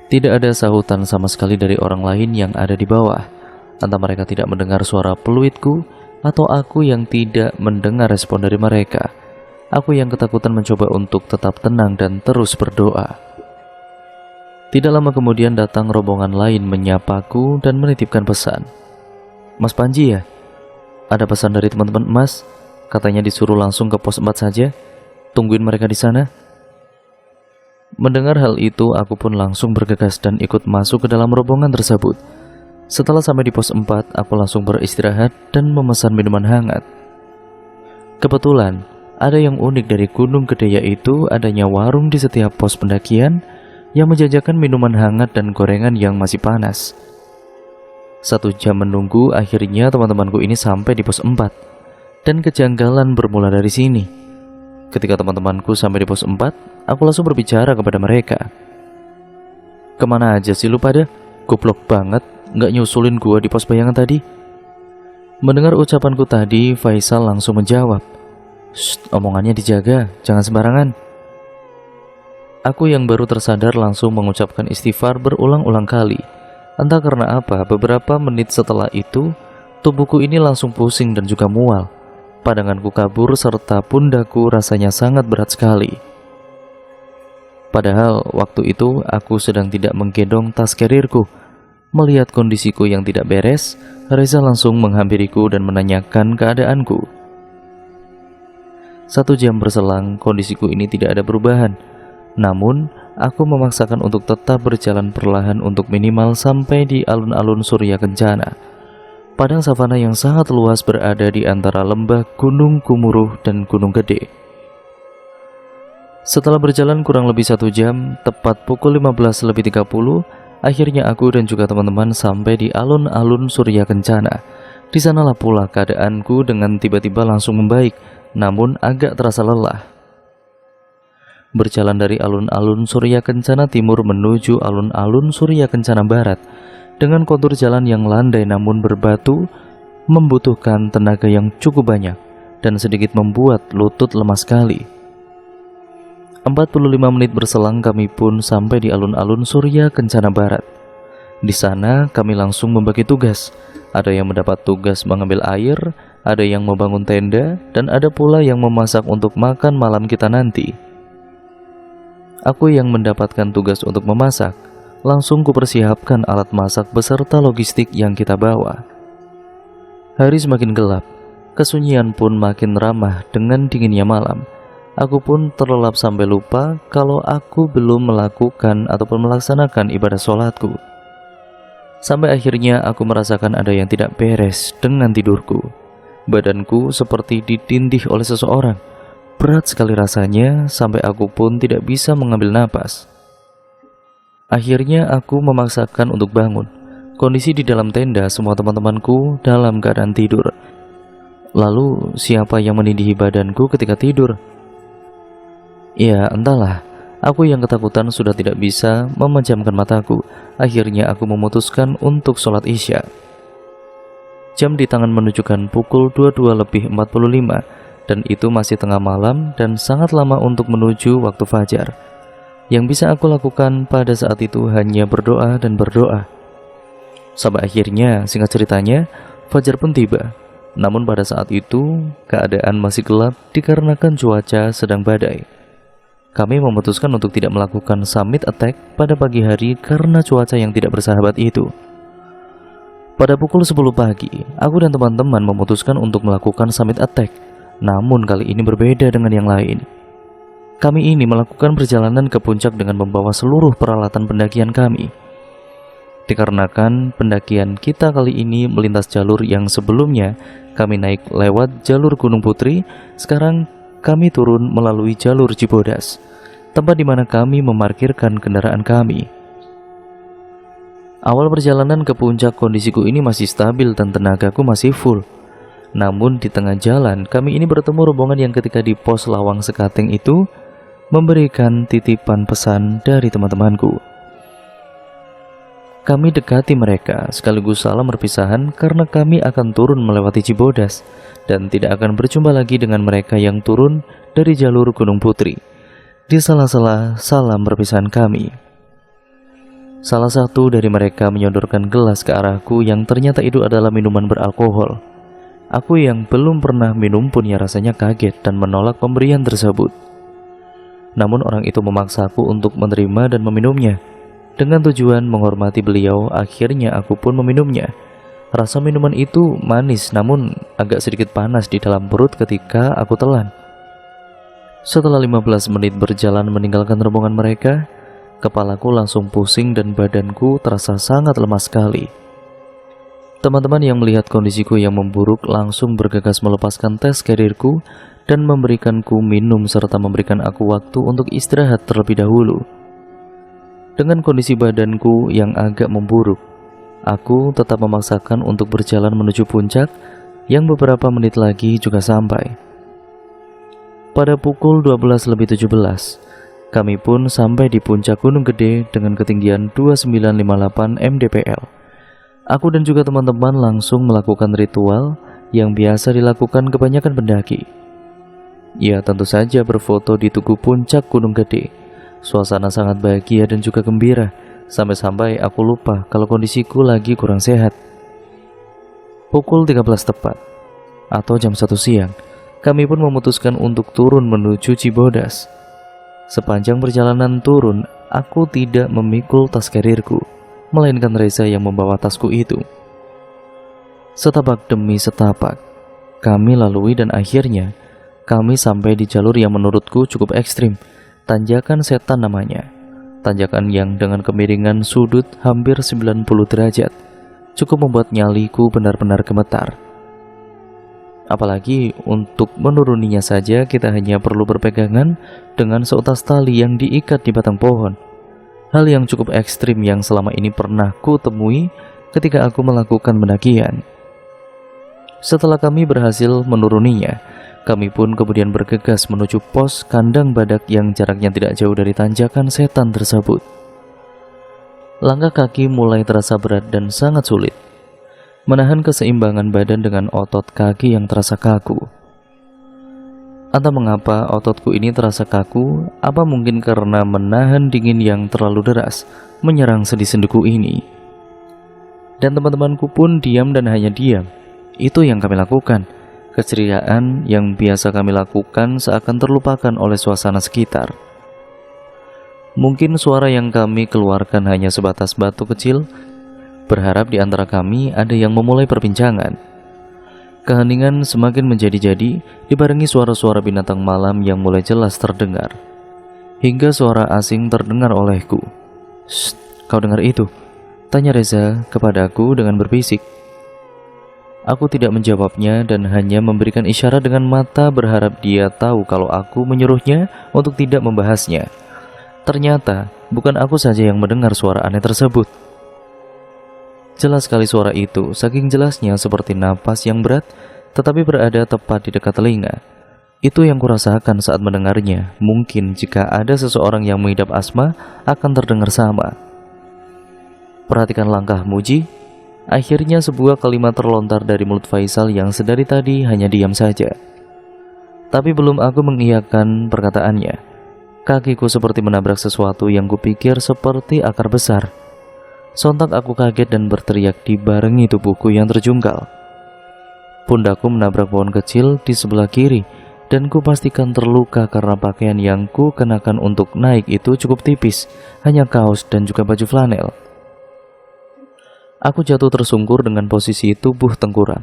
Tidak ada sahutan sama sekali dari orang lain yang ada di bawah. Entah mereka tidak mendengar suara peluitku atau aku yang tidak mendengar respon dari mereka. Aku yang ketakutan mencoba untuk tetap tenang dan terus berdoa. Tidak lama kemudian datang rombongan lain menyapaku dan menitipkan pesan. "Mas Panji ya? Ada pesan dari teman-teman Mas, katanya disuruh langsung ke pos 4 saja. Tungguin mereka di sana." Mendengar hal itu, aku pun langsung bergegas dan ikut masuk ke dalam rombongan tersebut. Setelah sampai di pos 4, aku langsung beristirahat dan memesan minuman hangat. Kebetulan, ada yang unik dari Gunung Gede, yaitu adanya warung di setiap pos pendakian yang menjajakan minuman hangat dan gorengan yang masih panas. 1 jam menunggu, akhirnya teman-temanku ini sampai di pos 4. Dan kejanggalan bermula dari sini. Ketika teman-temanku sampai di pos 4, aku langsung berbicara kepada mereka. "Kemana aja sih lu pada? Goblok banget, nggak nyusulin gua di pos bayangan tadi." Mendengar ucapanku tadi, Faisal langsung menjawab, "Shh, omongannya dijaga, jangan sembarangan." Aku yang baru tersadar langsung mengucapkan istighfar berulang-ulang kali. Entah karena apa, beberapa menit setelah itu, tubuhku ini langsung pusing dan juga mual. Pandanganku kabur serta pundakku rasanya sangat berat sekali. Padahal waktu itu aku sedang tidak menggendong tas carrierku. Melihat kondisiku yang tidak beres, Reza langsung menghampiriku dan menanyakan keadaanku. 1 jam berselang, kondisiku ini tidak ada perubahan. Namun, aku memaksakan untuk tetap berjalan perlahan untuk minimal sampai di alun-alun Surya Kencana. Padang savana yang sangat luas berada di antara lembah Gunung Kumuruh dan Gunung Gede. Setelah berjalan kurang lebih 1 jam, tepat pukul 15.30, akhirnya aku dan juga teman-teman sampai di alun-alun Surya Kencana. Di sanalah pula keadaanku dengan tiba-tiba langsung membaik, namun agak terasa lelah. Berjalan dari alun-alun Surya Kencana Timur menuju alun-alun Surya Kencana Barat, dengan kontur jalan yang landai namun berbatu, membutuhkan tenaga yang cukup banyak dan sedikit membuat lutut lemas sekali. 45 menit berselang kami pun sampai di alun-alun Surya Kencana Barat. Di sana kami langsung membagi tugas. Ada yang mendapat tugas mengambil air, ada yang membangun tenda, dan ada pula yang memasak untuk makan malam kita nanti. Aku yang mendapatkan tugas untuk memasak, langsung kupersiapkan alat masak beserta logistik yang kita bawa. Hari semakin gelap, kesunyian pun makin ramah dengan dinginnya malam. Aku pun terlelap sampai lupa kalau aku belum melakukan ataupun melaksanakan ibadah sholatku. Sampai akhirnya aku merasakan ada yang tidak beres dengan tidurku. Badanku seperti ditindih oleh seseorang. Berat sekali rasanya sampai aku pun tidak bisa mengambil napas. Akhirnya aku memaksakan untuk bangun. Kondisi di dalam tenda semua teman-temanku dalam keadaan tidur. Lalu siapa yang menindihi badanku ketika tidur? Ya entahlah, aku yang ketakutan sudah tidak bisa memejamkan mataku. Akhirnya aku memutuskan untuk sholat isya. Jam di tangan menunjukkan pukul 22.45, dan itu masih tengah malam dan sangat lama untuk menuju waktu fajar. Yang bisa aku lakukan pada saat itu hanya berdoa dan berdoa. Sampai akhirnya, singkat ceritanya, fajar pun tiba. Namun pada saat itu, keadaan masih gelap dikarenakan cuaca sedang badai. Kami memutuskan untuk tidak melakukan summit attack pada pagi hari karena cuaca yang tidak bersahabat itu. Pada pukul 10 pagi, aku dan teman-teman memutuskan untuk melakukan summit attack. Namun kali ini berbeda dengan yang lain. Kami ini melakukan perjalanan ke puncak dengan membawa seluruh peralatan pendakian kami. Dikarenakan pendakian kita kali ini melintas jalur yang sebelumnya kami naik lewat jalur Gunung Putri, sekarang kami turun melalui jalur Cibodas, tempat di mana kami memarkirkan kendaraan kami. Awal perjalanan ke puncak kondisiku ini masih stabil dan tenagaku masih full. Namun di tengah jalan kami ini bertemu rombongan yang ketika di pos Lawang Sekating itu memberikan titipan pesan dari teman-temanku. Kami dekati mereka sekaligus salam perpisahan karena kami akan turun melewati Cibodas dan tidak akan berjumpa lagi dengan mereka yang turun dari jalur Gunung Putri. Di sela-sela salam perpisahan kami, salah satu dari mereka menyodorkan gelas ke arahku yang ternyata itu adalah minuman beralkohol. Aku yang belum pernah minum pun ya rasanya kaget dan menolak pemberian tersebut. Namun orang itu memaksaku untuk menerima dan meminumnya. Dengan tujuan menghormati beliau, akhirnya aku pun meminumnya. Rasa minuman itu manis namun agak sedikit panas di dalam perut ketika aku telan. Setelah 15 menit berjalan meninggalkan rombongan mereka, kepalaku langsung pusing dan badanku terasa sangat lemas sekali. Teman-teman yang melihat kondisiku yang memburuk langsung bergegas melepaskan tes karirku dan memberikanku minum serta memberikan aku waktu untuk istirahat terlebih dahulu. Dengan kondisi badanku yang agak memburuk, aku tetap memaksakan untuk berjalan menuju puncak yang beberapa menit lagi juga sampai. Pada pukul 12.17, kami pun sampai di puncak Gunung Gede dengan ketinggian 2958 mdpl. Aku dan juga teman-teman langsung melakukan ritual yang biasa dilakukan kebanyakan pendaki. Ya tentu saja berfoto di tugu puncak Gunung Gede. Suasana sangat bahagia dan juga gembira, sampai-sampai aku lupa kalau kondisiku lagi kurang sehat. Pukul 13 tepat, atau jam 1 siang, kami pun memutuskan untuk turun menuju Cibodas. Sepanjang perjalanan turun, aku tidak memikul tas karirku, melainkan Reza yang membawa tasku itu. Setapak demi setapak, kami lalui dan akhirnya kami sampai di jalur yang menurutku cukup ekstrim. Tanjakan setan namanya. Tanjakan yang dengan kemiringan sudut hampir 90 derajat cukup membuat nyaliku benar-benar gemetar. Apalagi untuk menuruninya saja kita hanya perlu berpegangan dengan seutas tali yang diikat di batang pohon. Hal yang cukup ekstrim yang selama ini pernah ku temui ketika aku melakukan pendakian. Setelah kami berhasil menuruninya, kami pun kemudian bergegas menuju pos kandang badak yang jaraknya tidak jauh dari tanjakan setan tersebut. Langkah kaki mulai terasa berat dan sangat sulit. Menahan keseimbangan badan dengan otot kaki yang terasa kaku. Entah mengapa ototku ini terasa kaku, apa mungkin karena menahan dingin yang terlalu deras menyerang sendi-sendiku ini. Dan teman-temanku pun diam dan hanya diam. Itu yang kami lakukan. Keceriaan yang biasa kami lakukan seakan terlupakan oleh suasana sekitar. Mungkin suara yang kami keluarkan hanya sebatas batu kecil, berharap di antara kami ada yang memulai perbincangan. Keheningan semakin menjadi-jadi, dibarengi suara-suara binatang malam yang mulai jelas terdengar. Hingga suara asing terdengar olehku. "Shh, kau dengar itu?" tanya Reza kepadaku dengan berbisik. Aku tidak menjawabnya dan hanya memberikan isyarat dengan mata berharap dia tahu kalau aku menyuruhnya untuk tidak membahasnya. Ternyata bukan aku saja yang mendengar suara aneh tersebut. Jelas sekali suara itu, saking jelasnya seperti napas yang berat, tetapi berada tepat di dekat telinga. Itu yang kurasakan saat mendengarnya. Mungkin jika ada seseorang yang mengidap asma, akan terdengar sama. Perhatikan langkah Muji. Akhirnya sebuah kalimat terlontar dari mulut Faisal yang sedari tadi hanya diam saja. Tapi belum aku mengiyakan perkataannya, kakiku seperti menabrak sesuatu yang kupikir seperti akar besar. Sontak aku kaget dan berteriak dibarengi tubuhku yang terjungkal. Pundakku menabrak pohon kecil di sebelah kiri dan ku pastikan terluka karena pakaian yang ku kenakan untuk naik itu cukup tipis, hanya kaos dan juga baju flanel. Aku jatuh tersungkur dengan posisi tubuh tengkurap.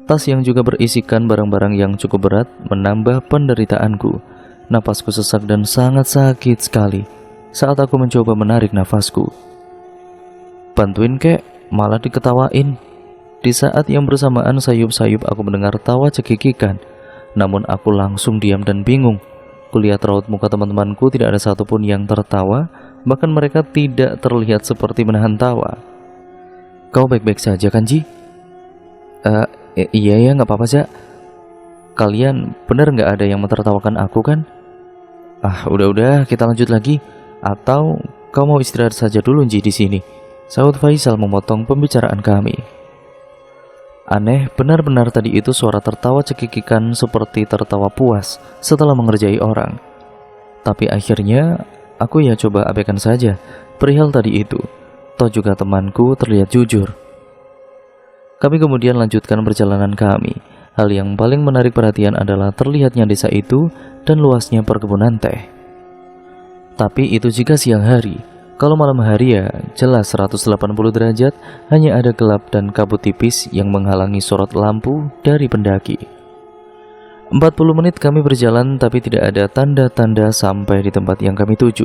Tas yang juga berisikan barang-barang yang cukup berat menambah penderitaanku. Napasku sesak dan sangat sakit sekali saat aku mencoba menarik nafasku. "Bantuin kek, malah diketawain." Di saat yang bersamaan sayup-sayup aku mendengar tawa cekikikan. Namun aku langsung diam dan bingung. Kulihat raut muka teman-temanku tidak ada satupun yang tertawa, bahkan mereka tidak terlihat seperti menahan tawa. "Kau baik-baik saja kan, Ji?" Iya ya, gak apa-apa, Za. Kalian bener gak ada yang mentertawakan aku kan?" Udah, kita lanjut lagi. Atau kau mau istirahat saja dulu, Ji, di sini?" Sahut Faisal memotong pembicaraan kami. Aneh, benar-benar tadi itu suara tertawa cekikikan seperti tertawa puas setelah mengerjai orang. Tapi akhirnya aku ya coba abaikan saja perihal tadi itu. Toh juga temanku terlihat jujur. Kami kemudian lanjutkan perjalanan kami. Hal yang paling menarik perhatian adalah terlihatnya desa itu dan luasnya perkebunan teh. Tapi itu jika siang hari. Kalau malam hari ya jelas 180 derajat, hanya ada gelap dan kabut tipis yang menghalangi sorot lampu dari pendaki. 40 menit kami berjalan tapi tidak ada tanda-tanda sampai di tempat yang kami tuju.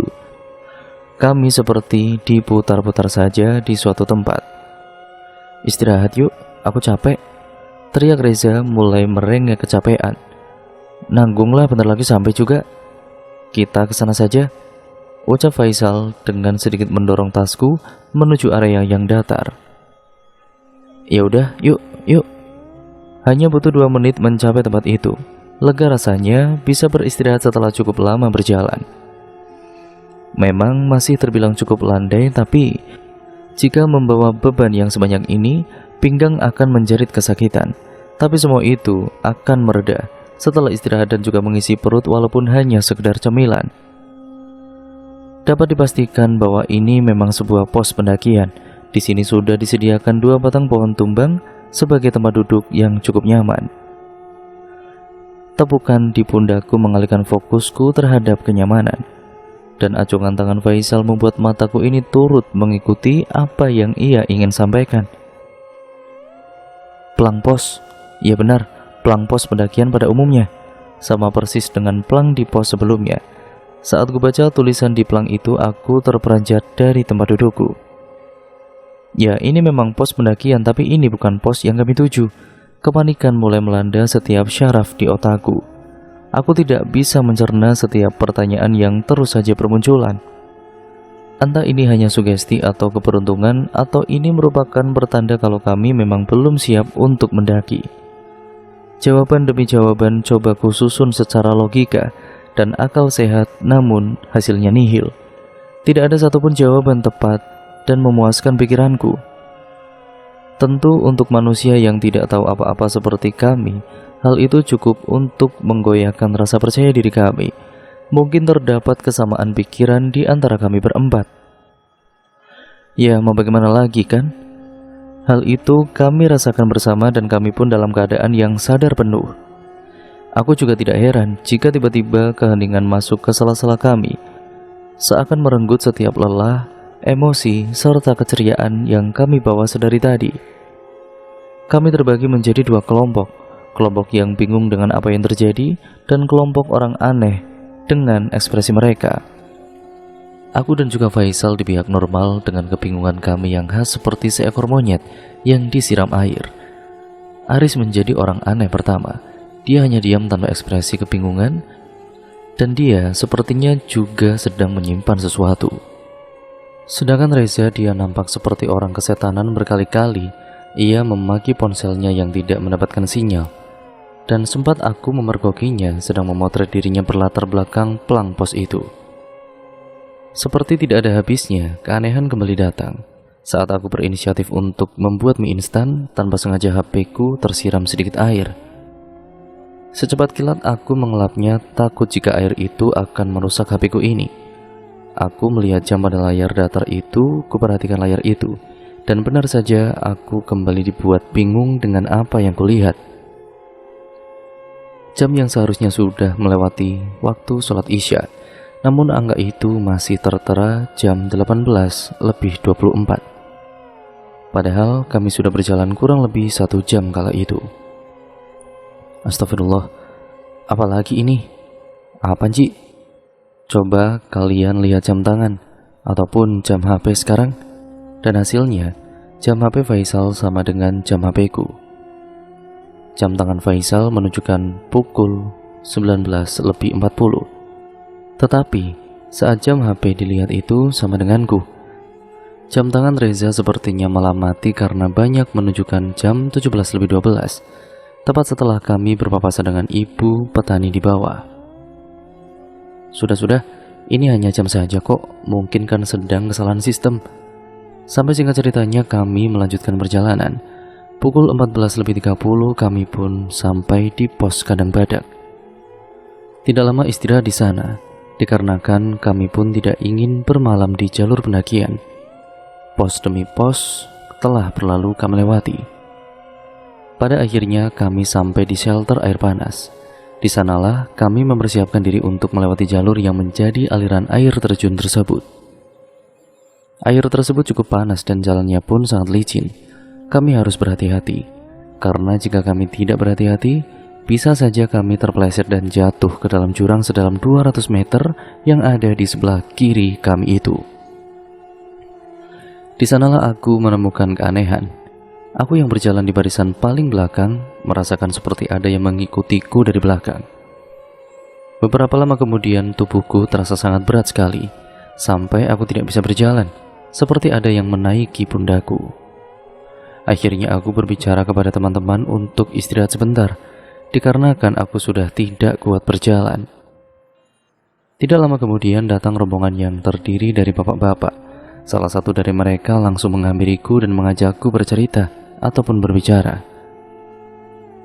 Kami seperti diputar-putar saja di suatu tempat. "Istirahat yuk, aku capek," teriak Reza mulai merengek kecapean. "Nanggunglah, bentar lagi sampai juga. Kita kesana saja," ucap Faisal dengan sedikit mendorong tasku menuju area yang datar. "Ya udah, yuk. Hanya butuh 2 menit mencapai tempat itu. Lega rasanya bisa beristirahat setelah cukup lama berjalan. Memang masih terbilang cukup landai, tapi jika membawa beban yang sebanyak ini, pinggang akan menjerit kesakitan. Tapi semua itu akan mereda setelah istirahat dan juga mengisi perut walaupun hanya sekedar cemilan. Dapat dipastikan bahwa ini memang sebuah pos pendakian. Di sini sudah disediakan 2 batang pohon tumbang sebagai tempat duduk yang cukup nyaman. Tepukan di pundakku mengalihkan fokusku terhadap kenyamanan. Dan acungan tangan Faisal membuat mataku ini turut mengikuti apa yang ia ingin sampaikan. "Plang pos." Ya benar, plang pos pendakian pada umumnya. Sama persis dengan plang di pos sebelumnya. Saat ku baca tulisan di plang itu, aku terperanjat dari tempat dudukku. Ya, ini memang pos pendakian, tapi ini bukan pos yang kami tuju. Kepanikan mulai melanda setiap syaraf di otakku. Aku tidak bisa mencerna setiap pertanyaan yang terus saja bermunculan. Entah ini hanya sugesti atau keberuntungan, atau ini merupakan pertanda kalau kami memang belum siap untuk mendaki. Jawaban demi jawaban coba kususun secara logika dan akal sehat, namun hasilnya nihil. Tidak ada satupun jawaban tepat dan memuaskan pikiranku. Tentu untuk manusia yang tidak tahu apa-apa seperti kami, hal itu cukup untuk menggoyahkan rasa percaya diri kami. Mungkin terdapat kesamaan pikiran di antara kami berempat. Ya, mau bagaimana lagi kan? Hal itu kami rasakan bersama dan kami pun dalam keadaan yang sadar penuh. Aku juga tidak heran jika tiba-tiba keheningan masuk ke sela-sela kami, seakan merenggut setiap lelah, emosi, serta keceriaan yang kami bawa sedari tadi. Kami terbagi menjadi dua kelompok. Kelompok yang bingung dengan apa yang terjadi, dan kelompok orang aneh dengan ekspresi mereka. Aku dan juga Faisal di pihak normal dengan kebingungan kami yang khas seperti seekor monyet yang disiram air. Aris menjadi orang aneh pertama. Dia hanya diam tanpa ekspresi kebingungan, dan dia sepertinya juga sedang menyimpan sesuatu. Sedangkan Reza, dia nampak seperti orang kesetanan berkali-kali. Ia memaki ponselnya yang tidak mendapatkan sinyal, dan sempat aku memergokinya sedang memotret dirinya berlatar belakang pelang pos itu. Seperti tidak ada habisnya, keanehan kembali datang saat aku berinisiatif untuk membuat mie instan. Tanpa sengaja HP-ku tersiram sedikit air. Secepat kilat aku mengelapnya, takut jika air itu akan merusak HP-ku ini. Aku melihat jam pada layar datar itu, kuperhatikan layar itu, dan benar saja aku kembali dibuat bingung dengan apa yang kulihat. Jam yang seharusnya sudah melewati waktu sholat Isya, namun angka itu masih tertera jam 18:24. Padahal kami sudah berjalan kurang lebih 1 jam kala itu. Astagfirullah, apalagi ini? Apa Ci? Coba kalian lihat jam tangan ataupun jam HP sekarang. Dan hasilnya, jam HP Faisal sama dengan jam HP-ku. Jam tangan Faisal menunjukkan pukul 19:40. Tetapi, saat jam HP dilihat itu sama denganku. Jam tangan Reza sepertinya malah mati karena banyak menunjukkan jam 17:12, tepat setelah kami berpapasan dengan ibu petani di bawah. Sudah, ini hanya jam saja kok, mungkin kan sedang kesalahan sistem. Sampai singkat ceritanya kami melanjutkan perjalanan. Pukul 14:30 kami pun sampai di pos kandang badak. Tidak lama istirahat di sana, dikarenakan kami pun tidak ingin bermalam di jalur pendakian. Pos demi pos telah berlalu kami lewati. Pada akhirnya kami sampai di shelter air panas. Di sanalah kami mempersiapkan diri untuk melewati jalur yang menjadi aliran air terjun tersebut. Air tersebut cukup panas dan jalannya pun sangat licin. Kami harus berhati-hati, karena jika kami tidak berhati-hati, bisa saja kami terpeleset dan jatuh ke dalam jurang sedalam 200 meter yang ada di sebelah kiri kami itu. Di sanalah aku menemukan keanehan. Aku yang berjalan di barisan paling belakang merasakan seperti ada yang mengikutiku dari belakang. Beberapa lama kemudian tubuhku terasa sangat berat sekali, sampai aku tidak bisa berjalan, seperti ada yang menaiki pundaku. Akhirnya aku berbicara kepada teman-teman untuk istirahat sebentar, dikarenakan aku sudah tidak kuat berjalan. Tidak lama kemudian datang rombongan yang terdiri dari bapak-bapak. Salah satu dari mereka langsung menghampiriku dan mengajakku bercerita ataupun berbicara.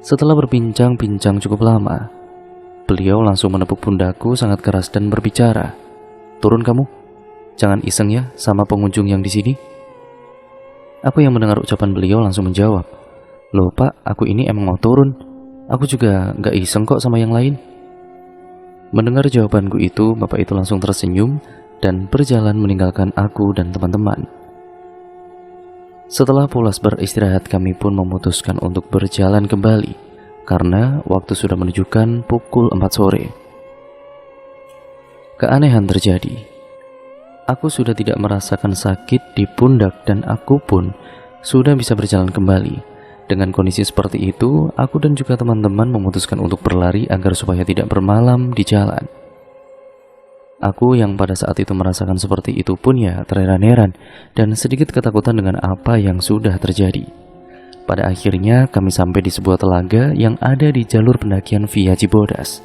Setelah berbincang-bincang cukup lama, beliau langsung menepuk pundakku sangat keras dan berbicara, "Turun kamu. Jangan iseng ya sama pengunjung yang di sini." Aku yang mendengar ucapan beliau langsung menjawab, "Loh Pak, aku ini emang mau turun. Aku juga gak iseng kok sama yang lain." Mendengar jawabanku itu, bapak itu langsung tersenyum dan berjalan meninggalkan aku dan teman-teman. Setelah pulas beristirahat, kami pun memutuskan untuk berjalan kembali, karena waktu sudah menunjukkan pukul 4 sore. Keanehan terjadi. Aku sudah tidak merasakan sakit di pundak dan aku pun sudah bisa berjalan kembali. Dengan kondisi seperti itu, aku dan juga teman-teman memutuskan untuk berlari agar supaya tidak bermalam di jalan. Aku yang pada saat itu merasakan seperti itu pun ya terheran-heran dan sedikit ketakutan dengan apa yang sudah terjadi. Pada akhirnya kami sampai di sebuah telaga yang ada di jalur pendakian via Cibodas.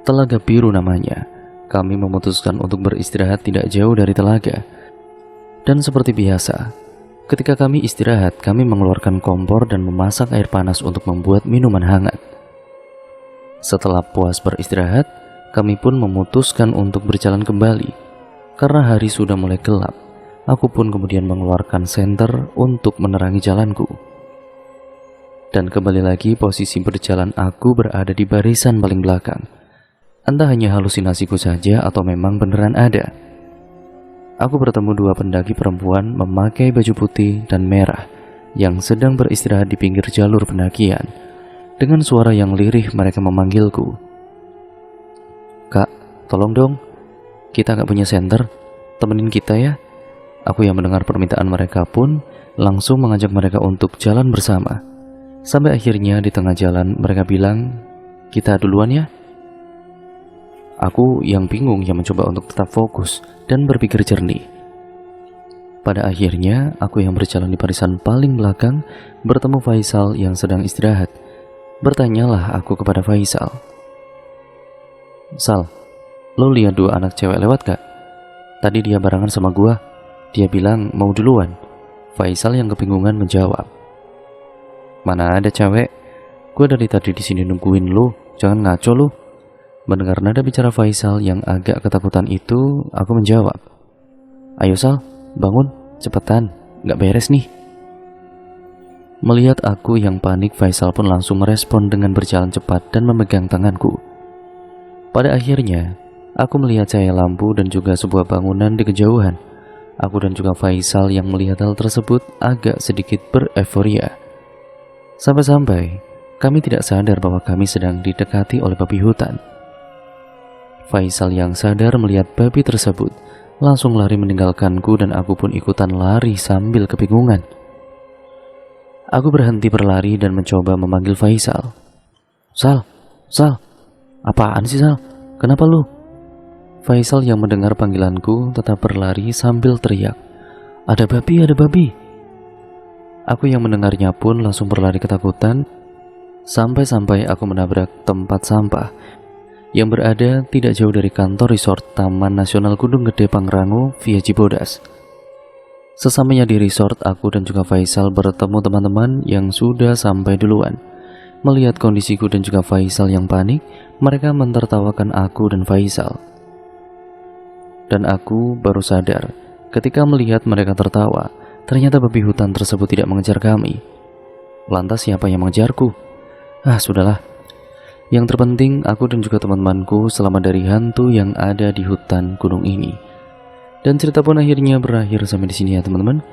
Telaga Biru namanya. Kami memutuskan untuk beristirahat tidak jauh dari telaga. Dan seperti biasa, ketika kami istirahat, kami mengeluarkan kompor dan memasak air panas untuk membuat minuman hangat. Setelah puas beristirahat, kami pun memutuskan untuk berjalan kembali. Karena hari sudah mulai gelap, aku pun kemudian mengeluarkan senter untuk menerangi jalanku. Dan kembali lagi posisi berjalan aku berada di barisan paling belakang. Entah hanya halusinasiku saja atau memang beneran ada. Aku bertemu dua pendaki perempuan memakai baju putih dan merah yang sedang beristirahat di pinggir jalur pendakian. Dengan suara yang lirih mereka memanggilku. "Kak, tolong dong, kita gak punya senter, temenin kita ya." Aku yang mendengar permintaan mereka pun langsung mengajak mereka untuk jalan bersama. Sampai akhirnya di tengah jalan mereka bilang, "Kita duluan ya." Aku yang bingung yang mencoba untuk tetap fokus dan berpikir jernih. Pada akhirnya aku yang berjalan di barisan paling belakang bertemu Faisal yang sedang istirahat. Bertanyalah aku kepada Faisal, "Sal, lo lihat dua anak cewek lewat gak? Tadi dia barengan sama gua. Dia bilang mau duluan." Faisal yang kebingungan menjawab, "Mana ada cewek? Gua dari tadi di sini nungguin lo. Jangan ngaco lo." Mendengar nada bicara Faisal yang agak ketakutan itu, aku menjawab, "Ayo Sal, bangun, cepetan, gak beres nih." Melihat aku yang panik, Faisal pun langsung merespon dengan berjalan cepat dan memegang tanganku. Pada akhirnya, aku melihat cahaya lampu dan juga sebuah bangunan di kejauhan. Aku dan juga Faisal yang melihat hal tersebut agak sedikit bereforia. Sampai-sampai, kami tidak sadar bahwa kami sedang didekati oleh babi hutan. Faisal yang sadar melihat babi tersebut langsung lari meninggalkanku dan aku pun ikutan lari sambil kebingungan. Aku berhenti berlari dan mencoba memanggil Faisal. "Sal, Sal, apaan sih Sal? Kenapa lu?" Faisal yang mendengar panggilanku tetap berlari sambil teriak, ada babi." Aku yang mendengarnya pun langsung berlari ketakutan sampai aku menabrak tempat sampah yang berada tidak jauh dari kantor resort Taman Nasional Gunung Gede Pangrango via Cibodas. Sesampainya di resort, aku dan juga Faisal bertemu teman-teman yang sudah sampai duluan. Melihat kondisiku dan juga Faisal yang panik, mereka mentertawakan aku dan Faisal. Dan aku baru sadar ketika melihat mereka tertawa, ternyata babi hutan tersebut tidak mengejar kami. Lantas siapa yang mengejarku? Sudahlah. Yang terpenting aku dan juga teman-temanku selamat dari hantu yang ada di hutan gunung ini. Dan cerita pun akhirnya berakhir sampai di sini ya teman-teman.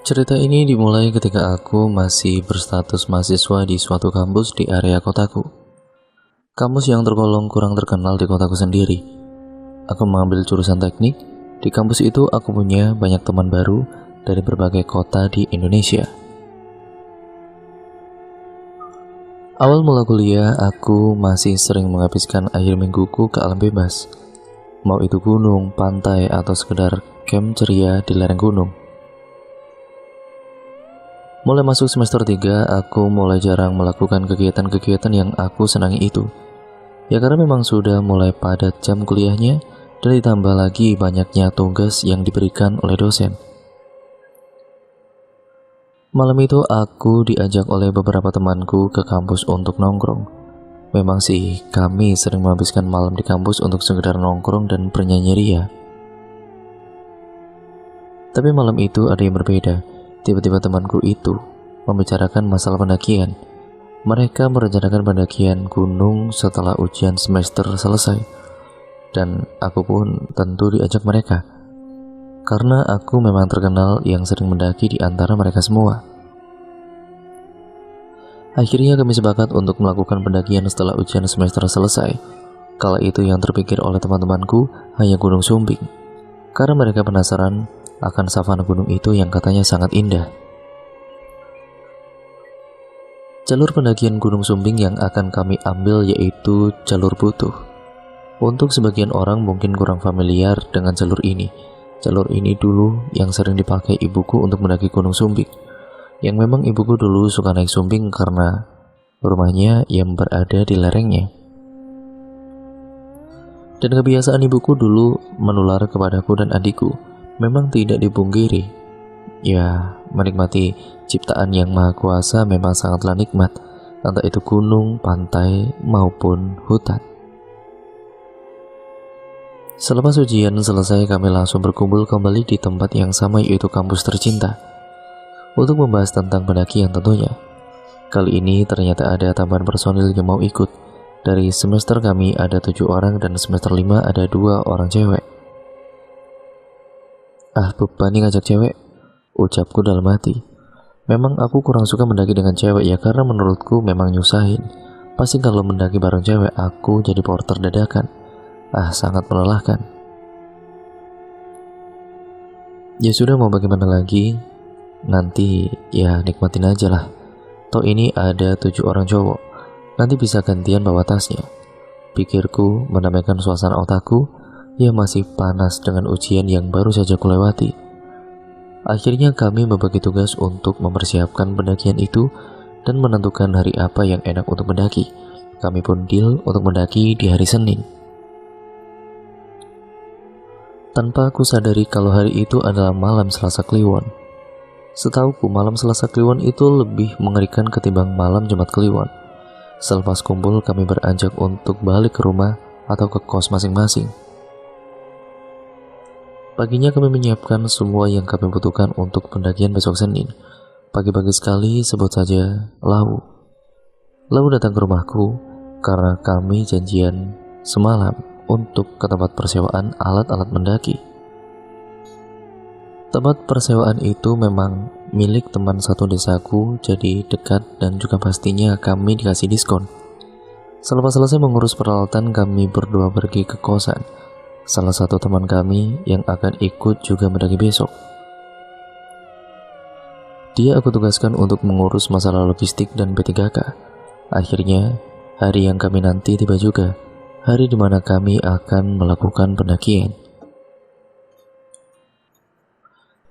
Cerita ini dimulai ketika aku masih berstatus mahasiswa di suatu kampus di area kotaku. Kampus yang tergolong kurang terkenal di kotaku sendiri. Aku mengambil jurusan teknik. Di kampus itu aku punya banyak teman baru dari berbagai kota di Indonesia. Awal mula kuliah, aku masih sering menghabiskan akhir mingguku ke alam bebas. Mau itu gunung, pantai, atau sekedar camp ceria di lereng gunung. Mulai masuk semester 3, aku mulai jarang melakukan kegiatan-kegiatan yang aku senangi itu. Ya karena memang sudah mulai padat jam kuliahnya, dan ditambah lagi banyaknya tugas yang diberikan oleh dosen. Malam itu aku diajak oleh beberapa temanku ke kampus untuk nongkrong. Memang sih kami sering menghabiskan malam di kampus untuk sekedar nongkrong dan bernyanyi ria. Tapi malam itu ada yang berbeda. Tiba-tiba temanku itu membicarakan masalah pendakian. Mereka merencanakan pendakian gunung setelah ujian semester selesai. Dan aku pun tentu diajak mereka. Karena aku memang terkenal yang sering mendaki di antara mereka semua. Akhirnya kami sepakat untuk melakukan pendakian setelah ujian semester selesai. Kala itu yang terpikir oleh teman-temanku hanya Gunung Sumbing. Karena mereka penasaran akan savana gunung itu yang katanya sangat indah. Jalur pendakian Gunung Sumbing yang akan kami ambil yaitu jalur Butuh. Untuk sebagian orang mungkin kurang familiar dengan jalur ini. Jalur ini dulu yang sering dipakai ibuku untuk mendaki Gunung Sumbing. Yang memang ibuku dulu suka naik Sumbing karena rumahnya yang berada di lerengnya. Dan kebiasaan ibuku dulu menular kepadaku dan adikku. Memang tidak dipungkiri, ya menikmati ciptaan yang maha kuasa memang sangatlah nikmat, entah itu gunung, pantai, maupun hutan. Selepas ujian selesai, kami langsung berkumpul kembali di tempat yang sama, yaitu kampus tercinta, untuk membahas tentang pendakian tentunya. Kali ini ternyata ada tambahan personil yang mau ikut. Dari semester kami ada 7 orang dan semester 5 ada 2 orang cewek. Beban nih ngajak cewek, ucapku dalam hati. Memang aku kurang suka mendaki dengan cewek ya, karena menurutku memang nyusahin. Pasti kalau mendaki bareng cewek aku jadi porter dadakan. Sangat melelahkan. Ya sudah, mau bagaimana lagi, nanti ya nikmatin aja lah. Toh ini ada 7 orang cowok, nanti bisa gantian bawa tasnya. Pikirku mendamaikan suasana otakku yang masih panas dengan ujian yang baru saja kulewati. Akhirnya kami membagi tugas untuk mempersiapkan pendakian itu dan menentukan hari apa yang enak untuk mendaki. Kami pun deal untuk mendaki di hari Senin. Tanpa aku sadari kalau hari itu adalah malam Selasa Kliwon. Setauku malam Selasa Kliwon itu lebih mengerikan ketimbang malam Jumat Kliwon. Selepas kumpul kami beranjak untuk balik ke rumah atau ke kos masing-masing. Paginya kami menyiapkan semua yang kami butuhkan untuk pendakian besok Senin. Pagi-pagi sekali sebut saja Lau. Lau datang ke rumahku karena kami janjian semalam untuk ke tempat persewaan alat-alat mendaki. Tempat persewaan itu memang milik teman satu desaku, jadi dekat dan juga pastinya kami dikasih diskon. Selepas selesai mengurus peralatan, kami berdua pergi ke kosan salah satu teman kami yang akan ikut juga mendaki besok. Dia aku tugaskan untuk mengurus masalah logistik dan P3K. Akhirnya, hari yang kami nanti tiba juga, hari dimana kami akan melakukan pendakian.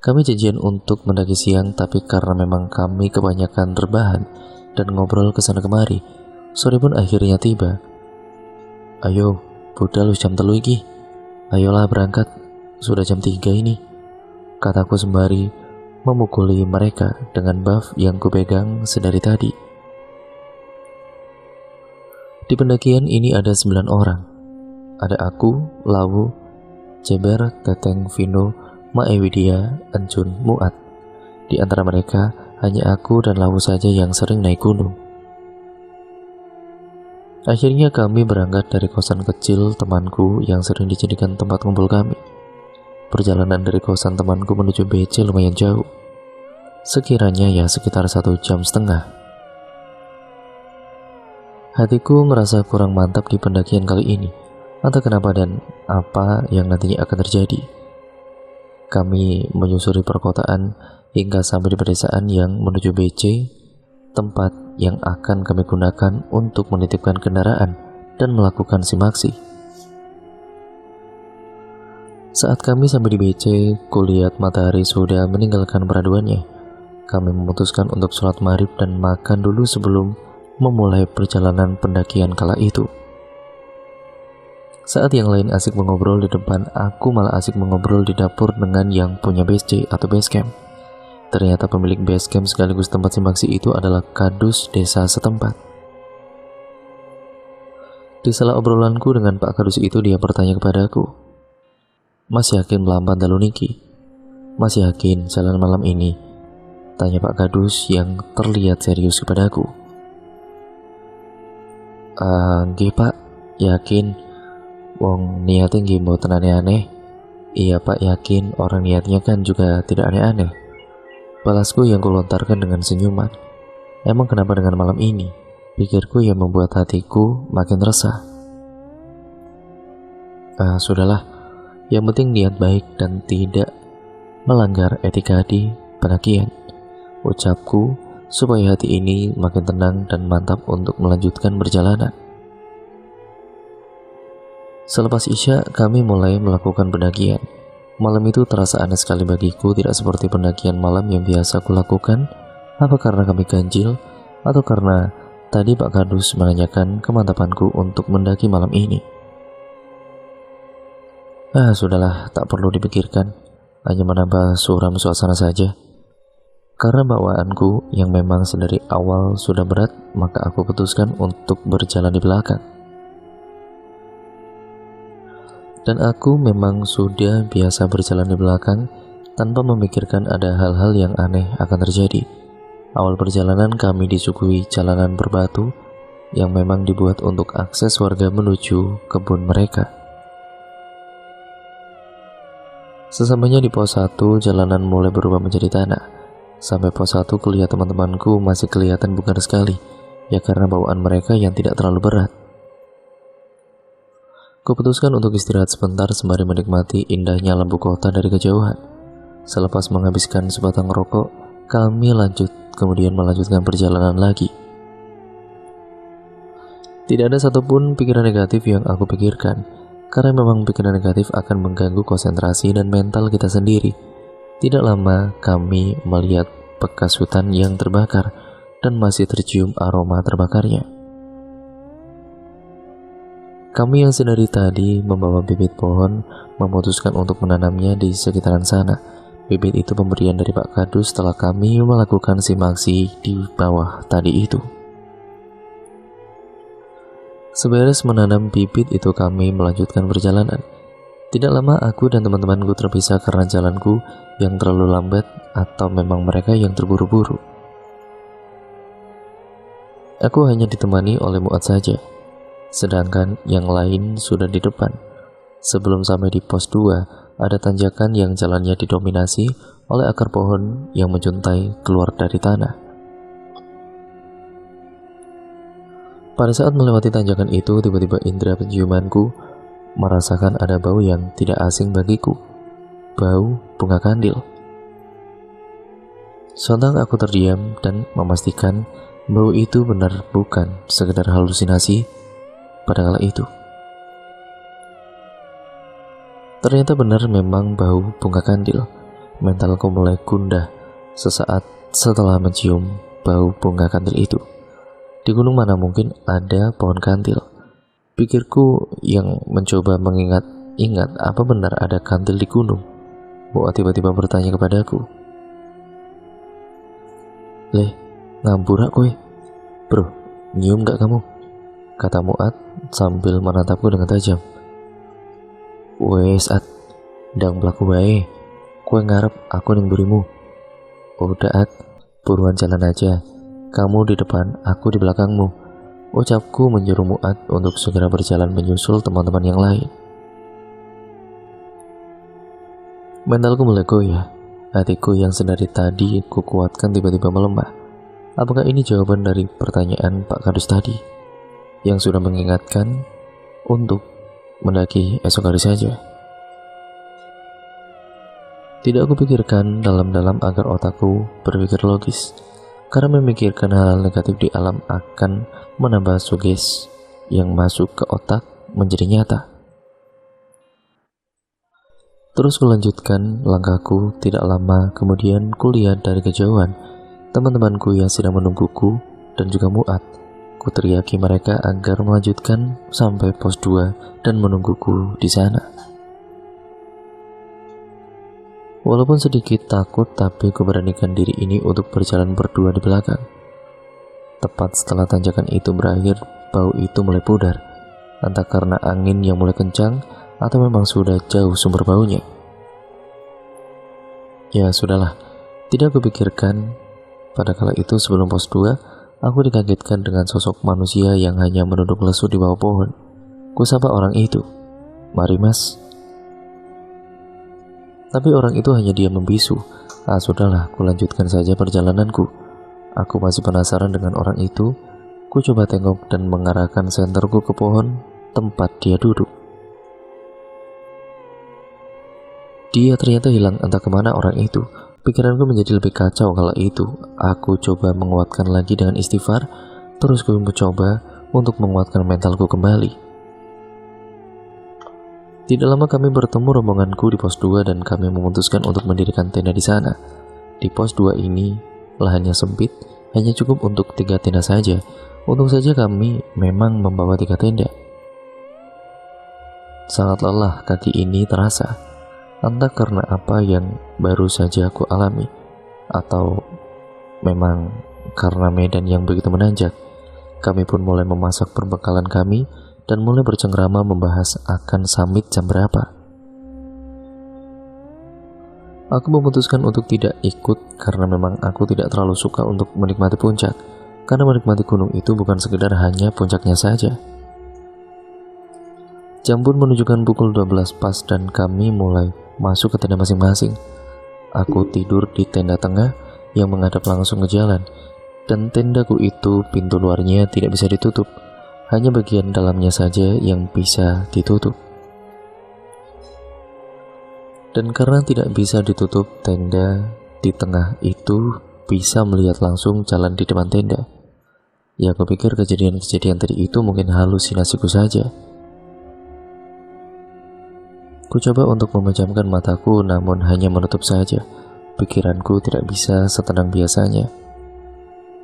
Kami janjian untuk mendaki siang, tapi karena memang kami kebanyakan rebahan dan ngobrol kesana kemari, sore pun akhirnya tiba. Ayo, budal jam 3 iki. Ayolah berangkat, sudah jam 3 ini, kataku sembari memukuli mereka dengan buff yang kupegang sedari tadi. Di pendakian ini ada 9 orang. Ada aku, Lau, Jeber, Teteng, Vino, Mae Widya, Encun, Muat. Di antara mereka hanya aku dan Lau saja yang sering naik gunung. Akhirnya kami berangkat dari kosan kecil temanku yang sering dijadikan tempat kumpul kami. Perjalanan dari kosan temanku menuju BC lumayan jauh, sekiranya ya sekitar 1,5 jam. Hatiku merasa kurang mantap di pendakian kali ini, entah kenapa dan apa yang nantinya akan terjadi. Kami menyusuri perkotaan hingga sampai di pedesaan yang menuju BC, tempat yang akan kami gunakan untuk menitipkan kendaraan dan melakukan simaksi. Saat kami sampai di BC, kulihat matahari sudah meninggalkan peraduannya. Kami memutuskan untuk sholat maghrib dan makan dulu sebelum memulai perjalanan pendakian kala itu. Saat yang lain asik mengobrol di depan, aku malah asik mengobrol di dapur dengan yang punya base atau base camp. Ternyata pemilik base camp sekaligus tempat simaksi itu adalah kadus desa setempat. Di sela obrolanku dengan Pak Kadus itu, dia bertanya kepadaku, "Mas yakin melampan dalu niki? Mas yakin jalan malam ini?" Tanya Pak Kadus yang terlihat serius kepadaku. Nggih Pak, yakin. Wong niatnya nggih mboten aneh-aneh." "Iya Pak, yakin, orang niatnya kan juga tidak aneh-aneh," balasku yang kulontarkan dengan senyuman. Emang kenapa dengan malam ini? Pikirku yang membuat hatiku makin resah. Sudahlah, yang penting niat baik dan tidak melanggar etika di pendakian, ucapku supaya hati ini makin tenang dan mantap untuk melanjutkan perjalanan. Selepas Isya, kami mulai melakukan pendakian. Malam itu terasa aneh sekali bagiku, tidak seperti pendakian malam yang biasa kulakukan. Apa karena kami ganjil, atau karena tadi Pak Kadus menanyakan kemantapanku untuk mendaki malam ini? Sudahlah, tak perlu dipikirkan, hanya menambah suram suasana saja. Karena bawaanku yang memang sedari awal sudah berat, maka aku putuskan untuk berjalan di belakang. Dan aku memang sudah biasa berjalan di belakang tanpa memikirkan ada hal-hal yang aneh akan terjadi. Awal perjalanan kami disuguhi jalanan berbatu yang memang dibuat untuk akses warga menuju kebun mereka. Sesampainya di pos 1, jalanan mulai berubah menjadi tanah. Sampai pos 1 kulihat teman-temanku masih kelihatan bugar sekali, ya karena bawaan mereka yang tidak terlalu berat. Kuputuskan untuk istirahat sebentar sembari menikmati indahnya lampu kota dari kejauhan. Selepas menghabiskan sebatang rokok, kami kemudian melanjutkan perjalanan lagi. Tidak ada satupun pikiran negatif yang aku pikirkan, karena memang pikiran negatif akan mengganggu konsentrasi dan mental kita sendiri. Tidak lama kami melihat bekas hutan yang terbakar dan masih tercium aroma terbakarnya. Kami yang sedari tadi membawa bibit pohon memutuskan untuk menanamnya di sekitaran sana. Bibit itu pemberian dari Pak Kadus setelah kami melakukan simaksi di bawah tadi itu. Seberes menanam bibit itu, kami melanjutkan perjalanan. Tidak lama aku dan teman-temanku terpisah karena jalanku yang terlalu lambat atau memang mereka yang terburu-buru. Aku hanya ditemani oleh Muat saja, sedangkan yang lain sudah di depan. Sebelum sampai di pos 2, ada tanjakan yang jalannya didominasi oleh akar pohon yang menjuntai keluar dari tanah. Pada saat melewati tanjakan itu, tiba-tiba indera penciumanku merasakan ada bau yang tidak asing bagiku, bau bunga kandil. Sontak aku terdiam dan memastikan bau itu benar bukan sekedar halusinasi pada kala itu. Ternyata benar memang bau bunga kandil. Mentalku mulai gundah sesaat setelah mencium bau bunga kandil itu. Di gunung mana mungkin ada pohon kandil? Pikirku yang mencoba mengingat-ingat apa benar ada kandil di gunung. Muat tiba-tiba bertanya kepadaku, "Leh, ngamburak kowe? Bro, nyium gak kamu?" kata Muat sambil menatapku dengan tajam. "Wes At, ndang mlaku bae. Kowe ngarep aku ning mburimu." "Udah At, buruan jalan aja. Kamu di depan, aku di belakangmu," ucapku menyuruh Muat untuk segera berjalan menyusul teman-teman yang lain. Mentalku mulai goyah. Hatiku yang sedari tadi kukuatkan tiba-tiba melemah. Apakah ini jawaban dari pertanyaan Pak Kadus tadi, yang sudah mengingatkan untuk mendaki esok hari saja? Tidak aku pikirkan dalam-dalam agar otakku berpikir logis, karena memikirkan hal negatif di alam akan menambah suges yang masuk ke otak menjadi nyata. Terus kulanjutkan langkahku. Tidak lama kemudian kulihat dari kejauhan teman-temanku yang sedang menungguku dan juga Muat. Kuteriaki mereka agar melanjutkan sampai pos 2 dan menungguku di sana. Walaupun sedikit takut, tapi kuberanikan diri ini untuk berjalan berdua di belakang. Tepat setelah tanjakan itu berakhir, bau itu mulai pudar, entah karena angin yang mulai kencang atau memang sudah jauh sumber baunya. Ya sudahlah, tidak kupikirkan. Pada kala itu sebelum pos 2, aku dikagetkan dengan sosok manusia yang hanya menunduk lesu di bawah pohon. Kusapa orang itu, "Mari Mas." Tapi orang itu hanya diam membisu. Sudahlah, kulanjutkan saja perjalananku. Aku masih penasaran dengan orang itu. Ku coba tengok dan mengarahkan senterku ke pohon tempat dia duduk. Dia ternyata hilang, entah kemana orang itu. Pikiranku menjadi lebih kacau kala itu. Aku coba menguatkan lagi dengan istighfar, terus ku mencoba untuk menguatkan mentalku kembali. Tidak lama kami bertemu rombonganku di pos 2 dan kami memutuskan untuk mendirikan tenda di sana. Di pos 2 ini, lahannya sempit, hanya cukup untuk 3 tenda saja. Untung saja kami memang membawa 3 tenda. Sangat lelah kaki ini terasa, entah karena apa yang baru saja aku alami, atau memang karena medan yang begitu menanjak. Kami pun mulai memasak perbekalan kami dan mulai bercengkrama membahas akan summit jam berapa. Aku memutuskan untuk tidak ikut karena memang aku tidak terlalu suka untuk menikmati puncak, karena menikmati gunung itu bukan sekedar hanya puncaknya saja. Jam pun menunjukkan pukul 12 pas dan kami mulai masuk ke tenda masing-masing. Aku tidur di tenda tengah yang menghadap langsung ke jalan, dan tendaku itu pintu luarnya tidak bisa ditutup, hanya bagian dalamnya saja yang bisa ditutup. Dan karena tidak bisa ditutup, tenda di tengah itu bisa melihat langsung jalan di depan tenda. Ya, aku pikir kejadian-kejadian tadi itu mungkin halusinasiku saja. Ku coba untuk memejamkan mataku, namun hanya menutup saja. Pikiranku tidak bisa setenang biasanya.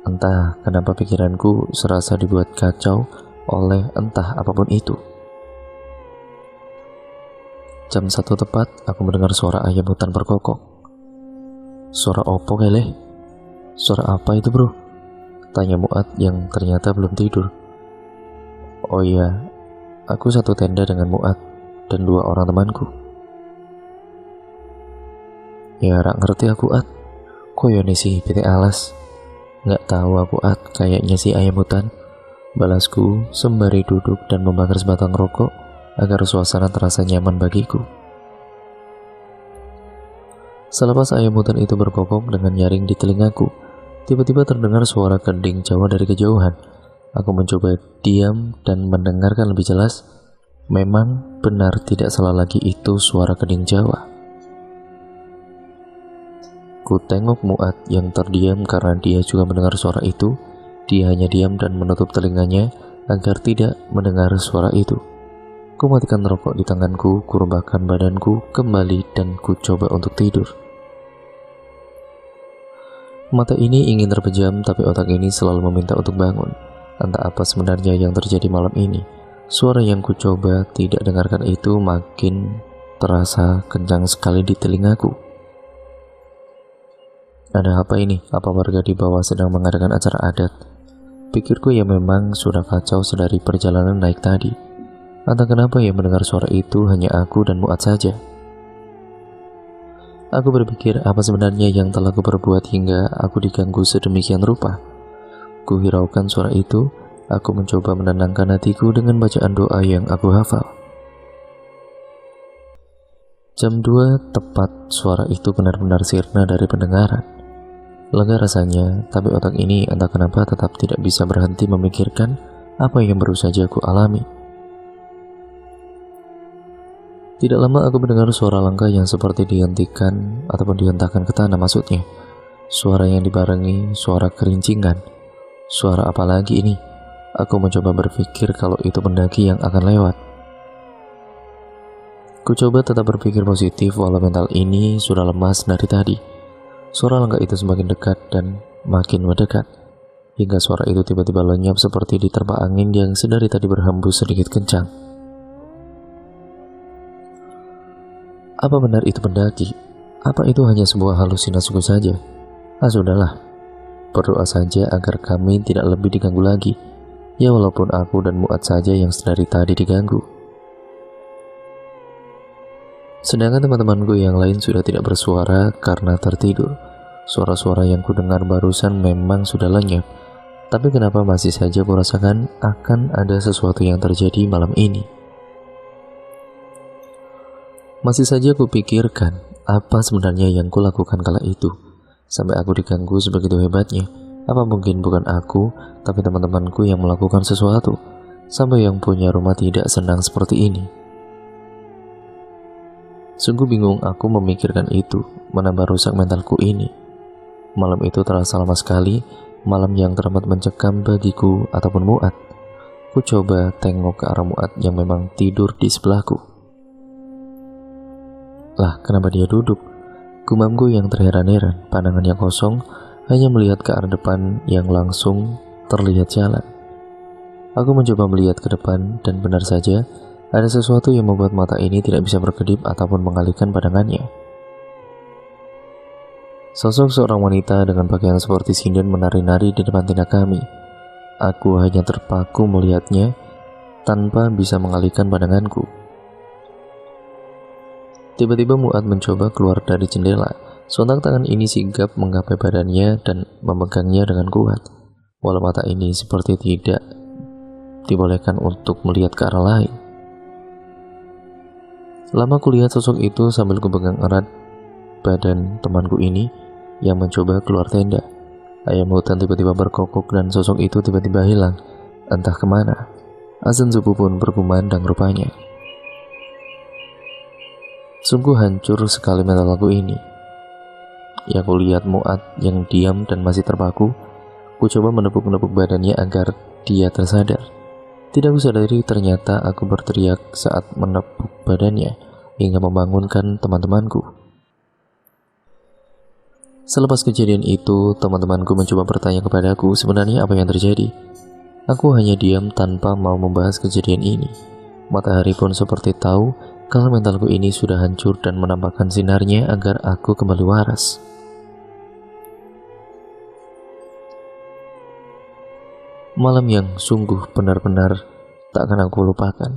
Entah kenapa pikiranku serasa dibuat kacau oleh entah apapun itu. Jam 1 tepat, aku mendengar suara ayam hutan berkokok. Suara opo keleh? Suara apa itu bro? Tanya Muat yang ternyata belum tidur. Oh iya, aku satu tenda dengan Muat dan 2 orang temanku. Ya rak ngerti aku At, koyone sih PT alas. Nggak tahu aku At, kayaknya si ayam hutan. Balasku sembari duduk dan membakar sebatang rokok agar suasana terasa nyaman bagiku. Selepas ayam hutan itu berkokok dengan nyaring di telingaku, tiba-tiba terdengar suara kending Jawa dari kejauhan. Aku mencoba diam dan mendengarkan lebih jelas. Memang benar tidak salah lagi itu suara kending Jawa. Ku tengok Muat yang terdiam karena dia juga mendengar suara itu. Dia hanya diam dan menutup telinganya agar tidak mendengar suara itu. Ku matikan rokok di tanganku, ku rebahkan badanku kembali dan ku coba untuk tidur. Mata ini ingin terpejam, tapi otak ini selalu meminta untuk bangun. Entah apa sebenarnya yang terjadi malam ini. Suara yang ku coba tidak dengarkan itu makin terasa kencang sekali di telingaku. Ada apa ini? Apa warga di bawah sedang mengadakan acara adat? Pikirku yang memang sudah kacau sedari perjalanan naik tadi. Entah kenapa yang mendengar suara itu hanya aku dan Muat saja. Aku berpikir apa sebenarnya yang telah kuperbuat hingga aku diganggu sedemikian rupa. Ku hiraukan suara itu, aku mencoba menenangkan hatiku dengan bacaan doa yang aku hafal. Jam 2 tepat suara itu benar-benar sirna dari pendengaran. Lega rasanya, tapi otak ini entah kenapa tetap tidak bisa berhenti memikirkan apa yang baru saja aku alami. Tidak lama aku mendengar suara langkah yang seperti dihentikan ataupun dihentakkan ke tanah maksudnya. Suara yang dibarengi suara kerincingan. Suara apa lagi ini? Aku mencoba berpikir kalau itu pendaki yang akan lewat. Ku coba tetap berpikir positif walau mental ini sudah lemas dari tadi. Suara langkah itu semakin dekat dan makin mendekat, hingga suara itu tiba-tiba lenyap seperti diterpa angin yang sedari tadi berhembus sedikit kencang. Apa benar itu pendaki? Apa itu hanya sebuah halusinasiku saja? Sudahlah. Berdoa saja agar kami tidak lebih diganggu lagi. Ya walaupun aku dan Muat saja yang sedari tadi diganggu. Sedangkan teman-temanku yang lain sudah tidak bersuara karena tertidur. Suara-suara yang kudengar barusan memang sudah lenyap. Tapi kenapa masih saja kurasakan akan ada sesuatu yang terjadi malam ini? Masih saja kupikirkan apa sebenarnya yang kulakukan kala itu, sampai aku diganggu sebegitu hebatnya. Apa mungkin bukan aku, tapi teman-temanku yang melakukan sesuatu, sampai yang punya rumah tidak senang seperti ini. Sungguh bingung aku memikirkan itu, menambah rusak mentalku ini. Malam itu terasa lama sekali, malam yang teramat mencekam bagiku ataupun Muat. Ku coba tengok ke arah Muat yang memang tidur di sebelahku. Lah, kenapa dia duduk? Gumamku yang terheran-heran, pandangannya kosong, hanya melihat ke arah depan yang langsung terlihat jalan. Aku mencoba melihat ke depan dan benar saja, ada sesuatu yang membuat mata ini tidak bisa berkedip ataupun mengalihkan pandangannya. Sosok seorang wanita dengan pakaian seperti sinden menari-nari di depan tenda kami. Aku hanya terpaku melihatnya tanpa bisa mengalihkan pandanganku. Tiba-tiba Muat mencoba keluar dari jendela. Sontak tangan ini sigap menggapai badannya dan memegangnya dengan kuat. Walau mata ini seperti tidak dibolehkan untuk melihat ke arah lain. Lama kulihat sosok itu sambil kupegang erat badan temanku ini yang mencoba keluar tenda. Ayam hutan tiba-tiba berkokok dan sosok itu tiba-tiba hilang, entah kemana. Azan subuh pun berkumandang rupanya. Sungguh hancur sekali mental aku ini. Ya, aku lihat Muat yang diam dan masih terpaku. Ku coba menepuk-nepuk badannya agar dia tersadar. Tidak ku sadari ternyata aku berteriak saat menepuk badannya hingga membangunkan teman-temanku. Selepas kejadian itu, teman-temanku mencoba bertanya kepadaku sebenarnya apa yang terjadi. Aku hanya diam tanpa mau membahas kejadian ini. Matahari pun seperti tahu kalau mentalku ini sudah hancur dan menampakkan sinarnya agar aku kembali waras. Malam yang sungguh benar-benar tak akan aku lupakan.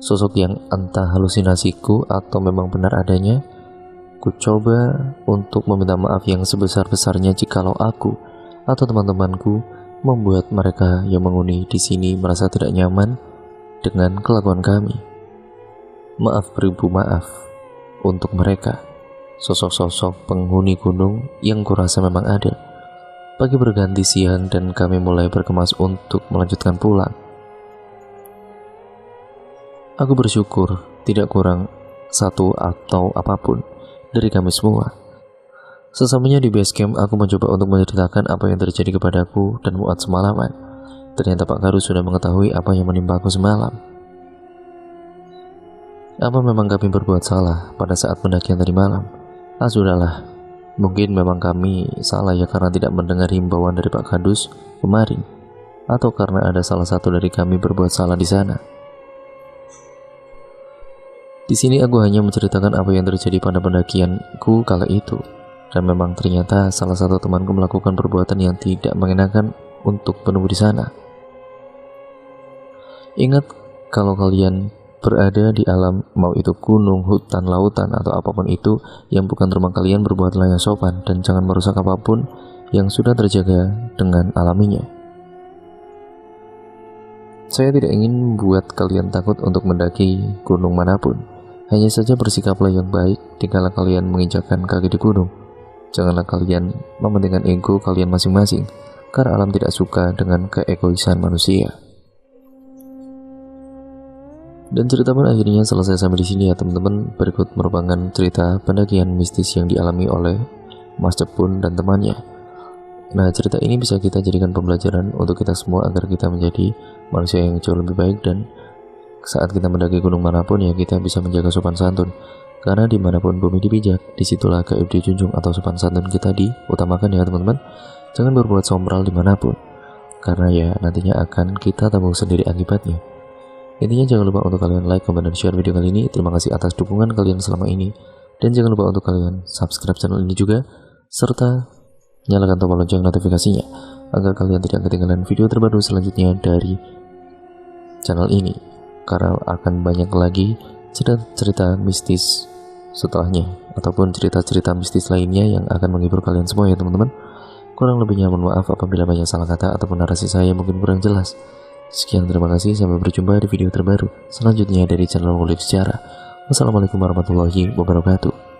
Sosok yang entah halusinasiku atau memang benar adanya. Ku coba untuk meminta maaf yang sebesar-besarnya jikalau aku atau teman-temanku membuat mereka yang menghuni di sini merasa tidak nyaman dengan kelakuan kami. Maaf beribu maaf untuk mereka, sosok-sosok penghuni gunung yang kurasa memang ada. Pagi berganti siang dan kami mulai berkemas untuk melanjutkan pulang. Aku bersyukur tidak kurang satu atau apapun dari kami semua. Sesamanya di base camp, aku mencoba untuk menceritakan apa yang terjadi kepadaku dan Muat semalaman. Ternyata Pak Karus sudah mengetahui apa yang menimpa aku semalam. Apa memang kami berbuat salah pada saat pendakian tadi malam? Sudahlah. Mungkin memang kami salah ya karena tidak mendengar himbauan dari Pak Kadus kemarin, atau karena ada salah satu dari kami berbuat salah di sana. Di sini aku hanya menceritakan apa yang terjadi pada pendakianku kala itu, dan memang ternyata salah satu temanku melakukan perbuatan yang tidak mengenakan untuk menunggu di sana. Ingat, kalau kalian berada di alam, mau itu gunung, hutan, lautan, atau apapun itu yang bukan rumah kalian, berbuatlah yang sopan dan jangan merusak apapun yang sudah terjaga dengan alaminya. Saya tidak ingin membuat kalian takut untuk mendaki gunung manapun. Hanya saja bersikaplah yang baik dikala kalian menginjakkan kaki di gunung. Janganlah kalian mementingkan ego kalian masing-masing, karena alam tidak suka dengan keegoisan manusia. Dan cerita pun akhirnya selesai sampai di sini ya teman-teman. Berikut merupakan cerita pendakian mistis yang dialami oleh Mas Cepun dan temannya. Nah, cerita ini bisa kita jadikan pembelajaran untuk kita semua agar kita menjadi manusia yang jauh lebih baik, dan saat kita mendaki gunung manapun ya kita bisa menjaga sopan santun. Karena dimanapun bumi dipijak, disitulah gaib dijunjung atau sopan santun kita diutamakan ya teman-teman. Jangan berbuat sombral dimanapun, karena ya nantinya akan kita tanggung sendiri akibatnya. Intinya jangan lupa untuk kalian like, comment, dan share video kali ini. Terima kasih atas dukungan kalian selama ini. Dan jangan lupa untuk kalian subscribe channel ini juga, serta nyalakan tombol lonceng notifikasinya agar kalian tidak ketinggalan video terbaru selanjutnya dari channel ini. Karena akan banyak lagi cerita-cerita mistis setelahnya, ataupun cerita-cerita mistis lainnya yang akan menghibur kalian semua ya teman-teman. Kurang lebihnya mohon maaf apabila banyak salah kata ataupun narasi saya mungkin kurang jelas. Sekian, terima kasih, sampai berjumpa di video terbaru selanjutnya dari channel Ngulik Sejarah. Wassalamualaikum warahmatullahi wabarakatuh.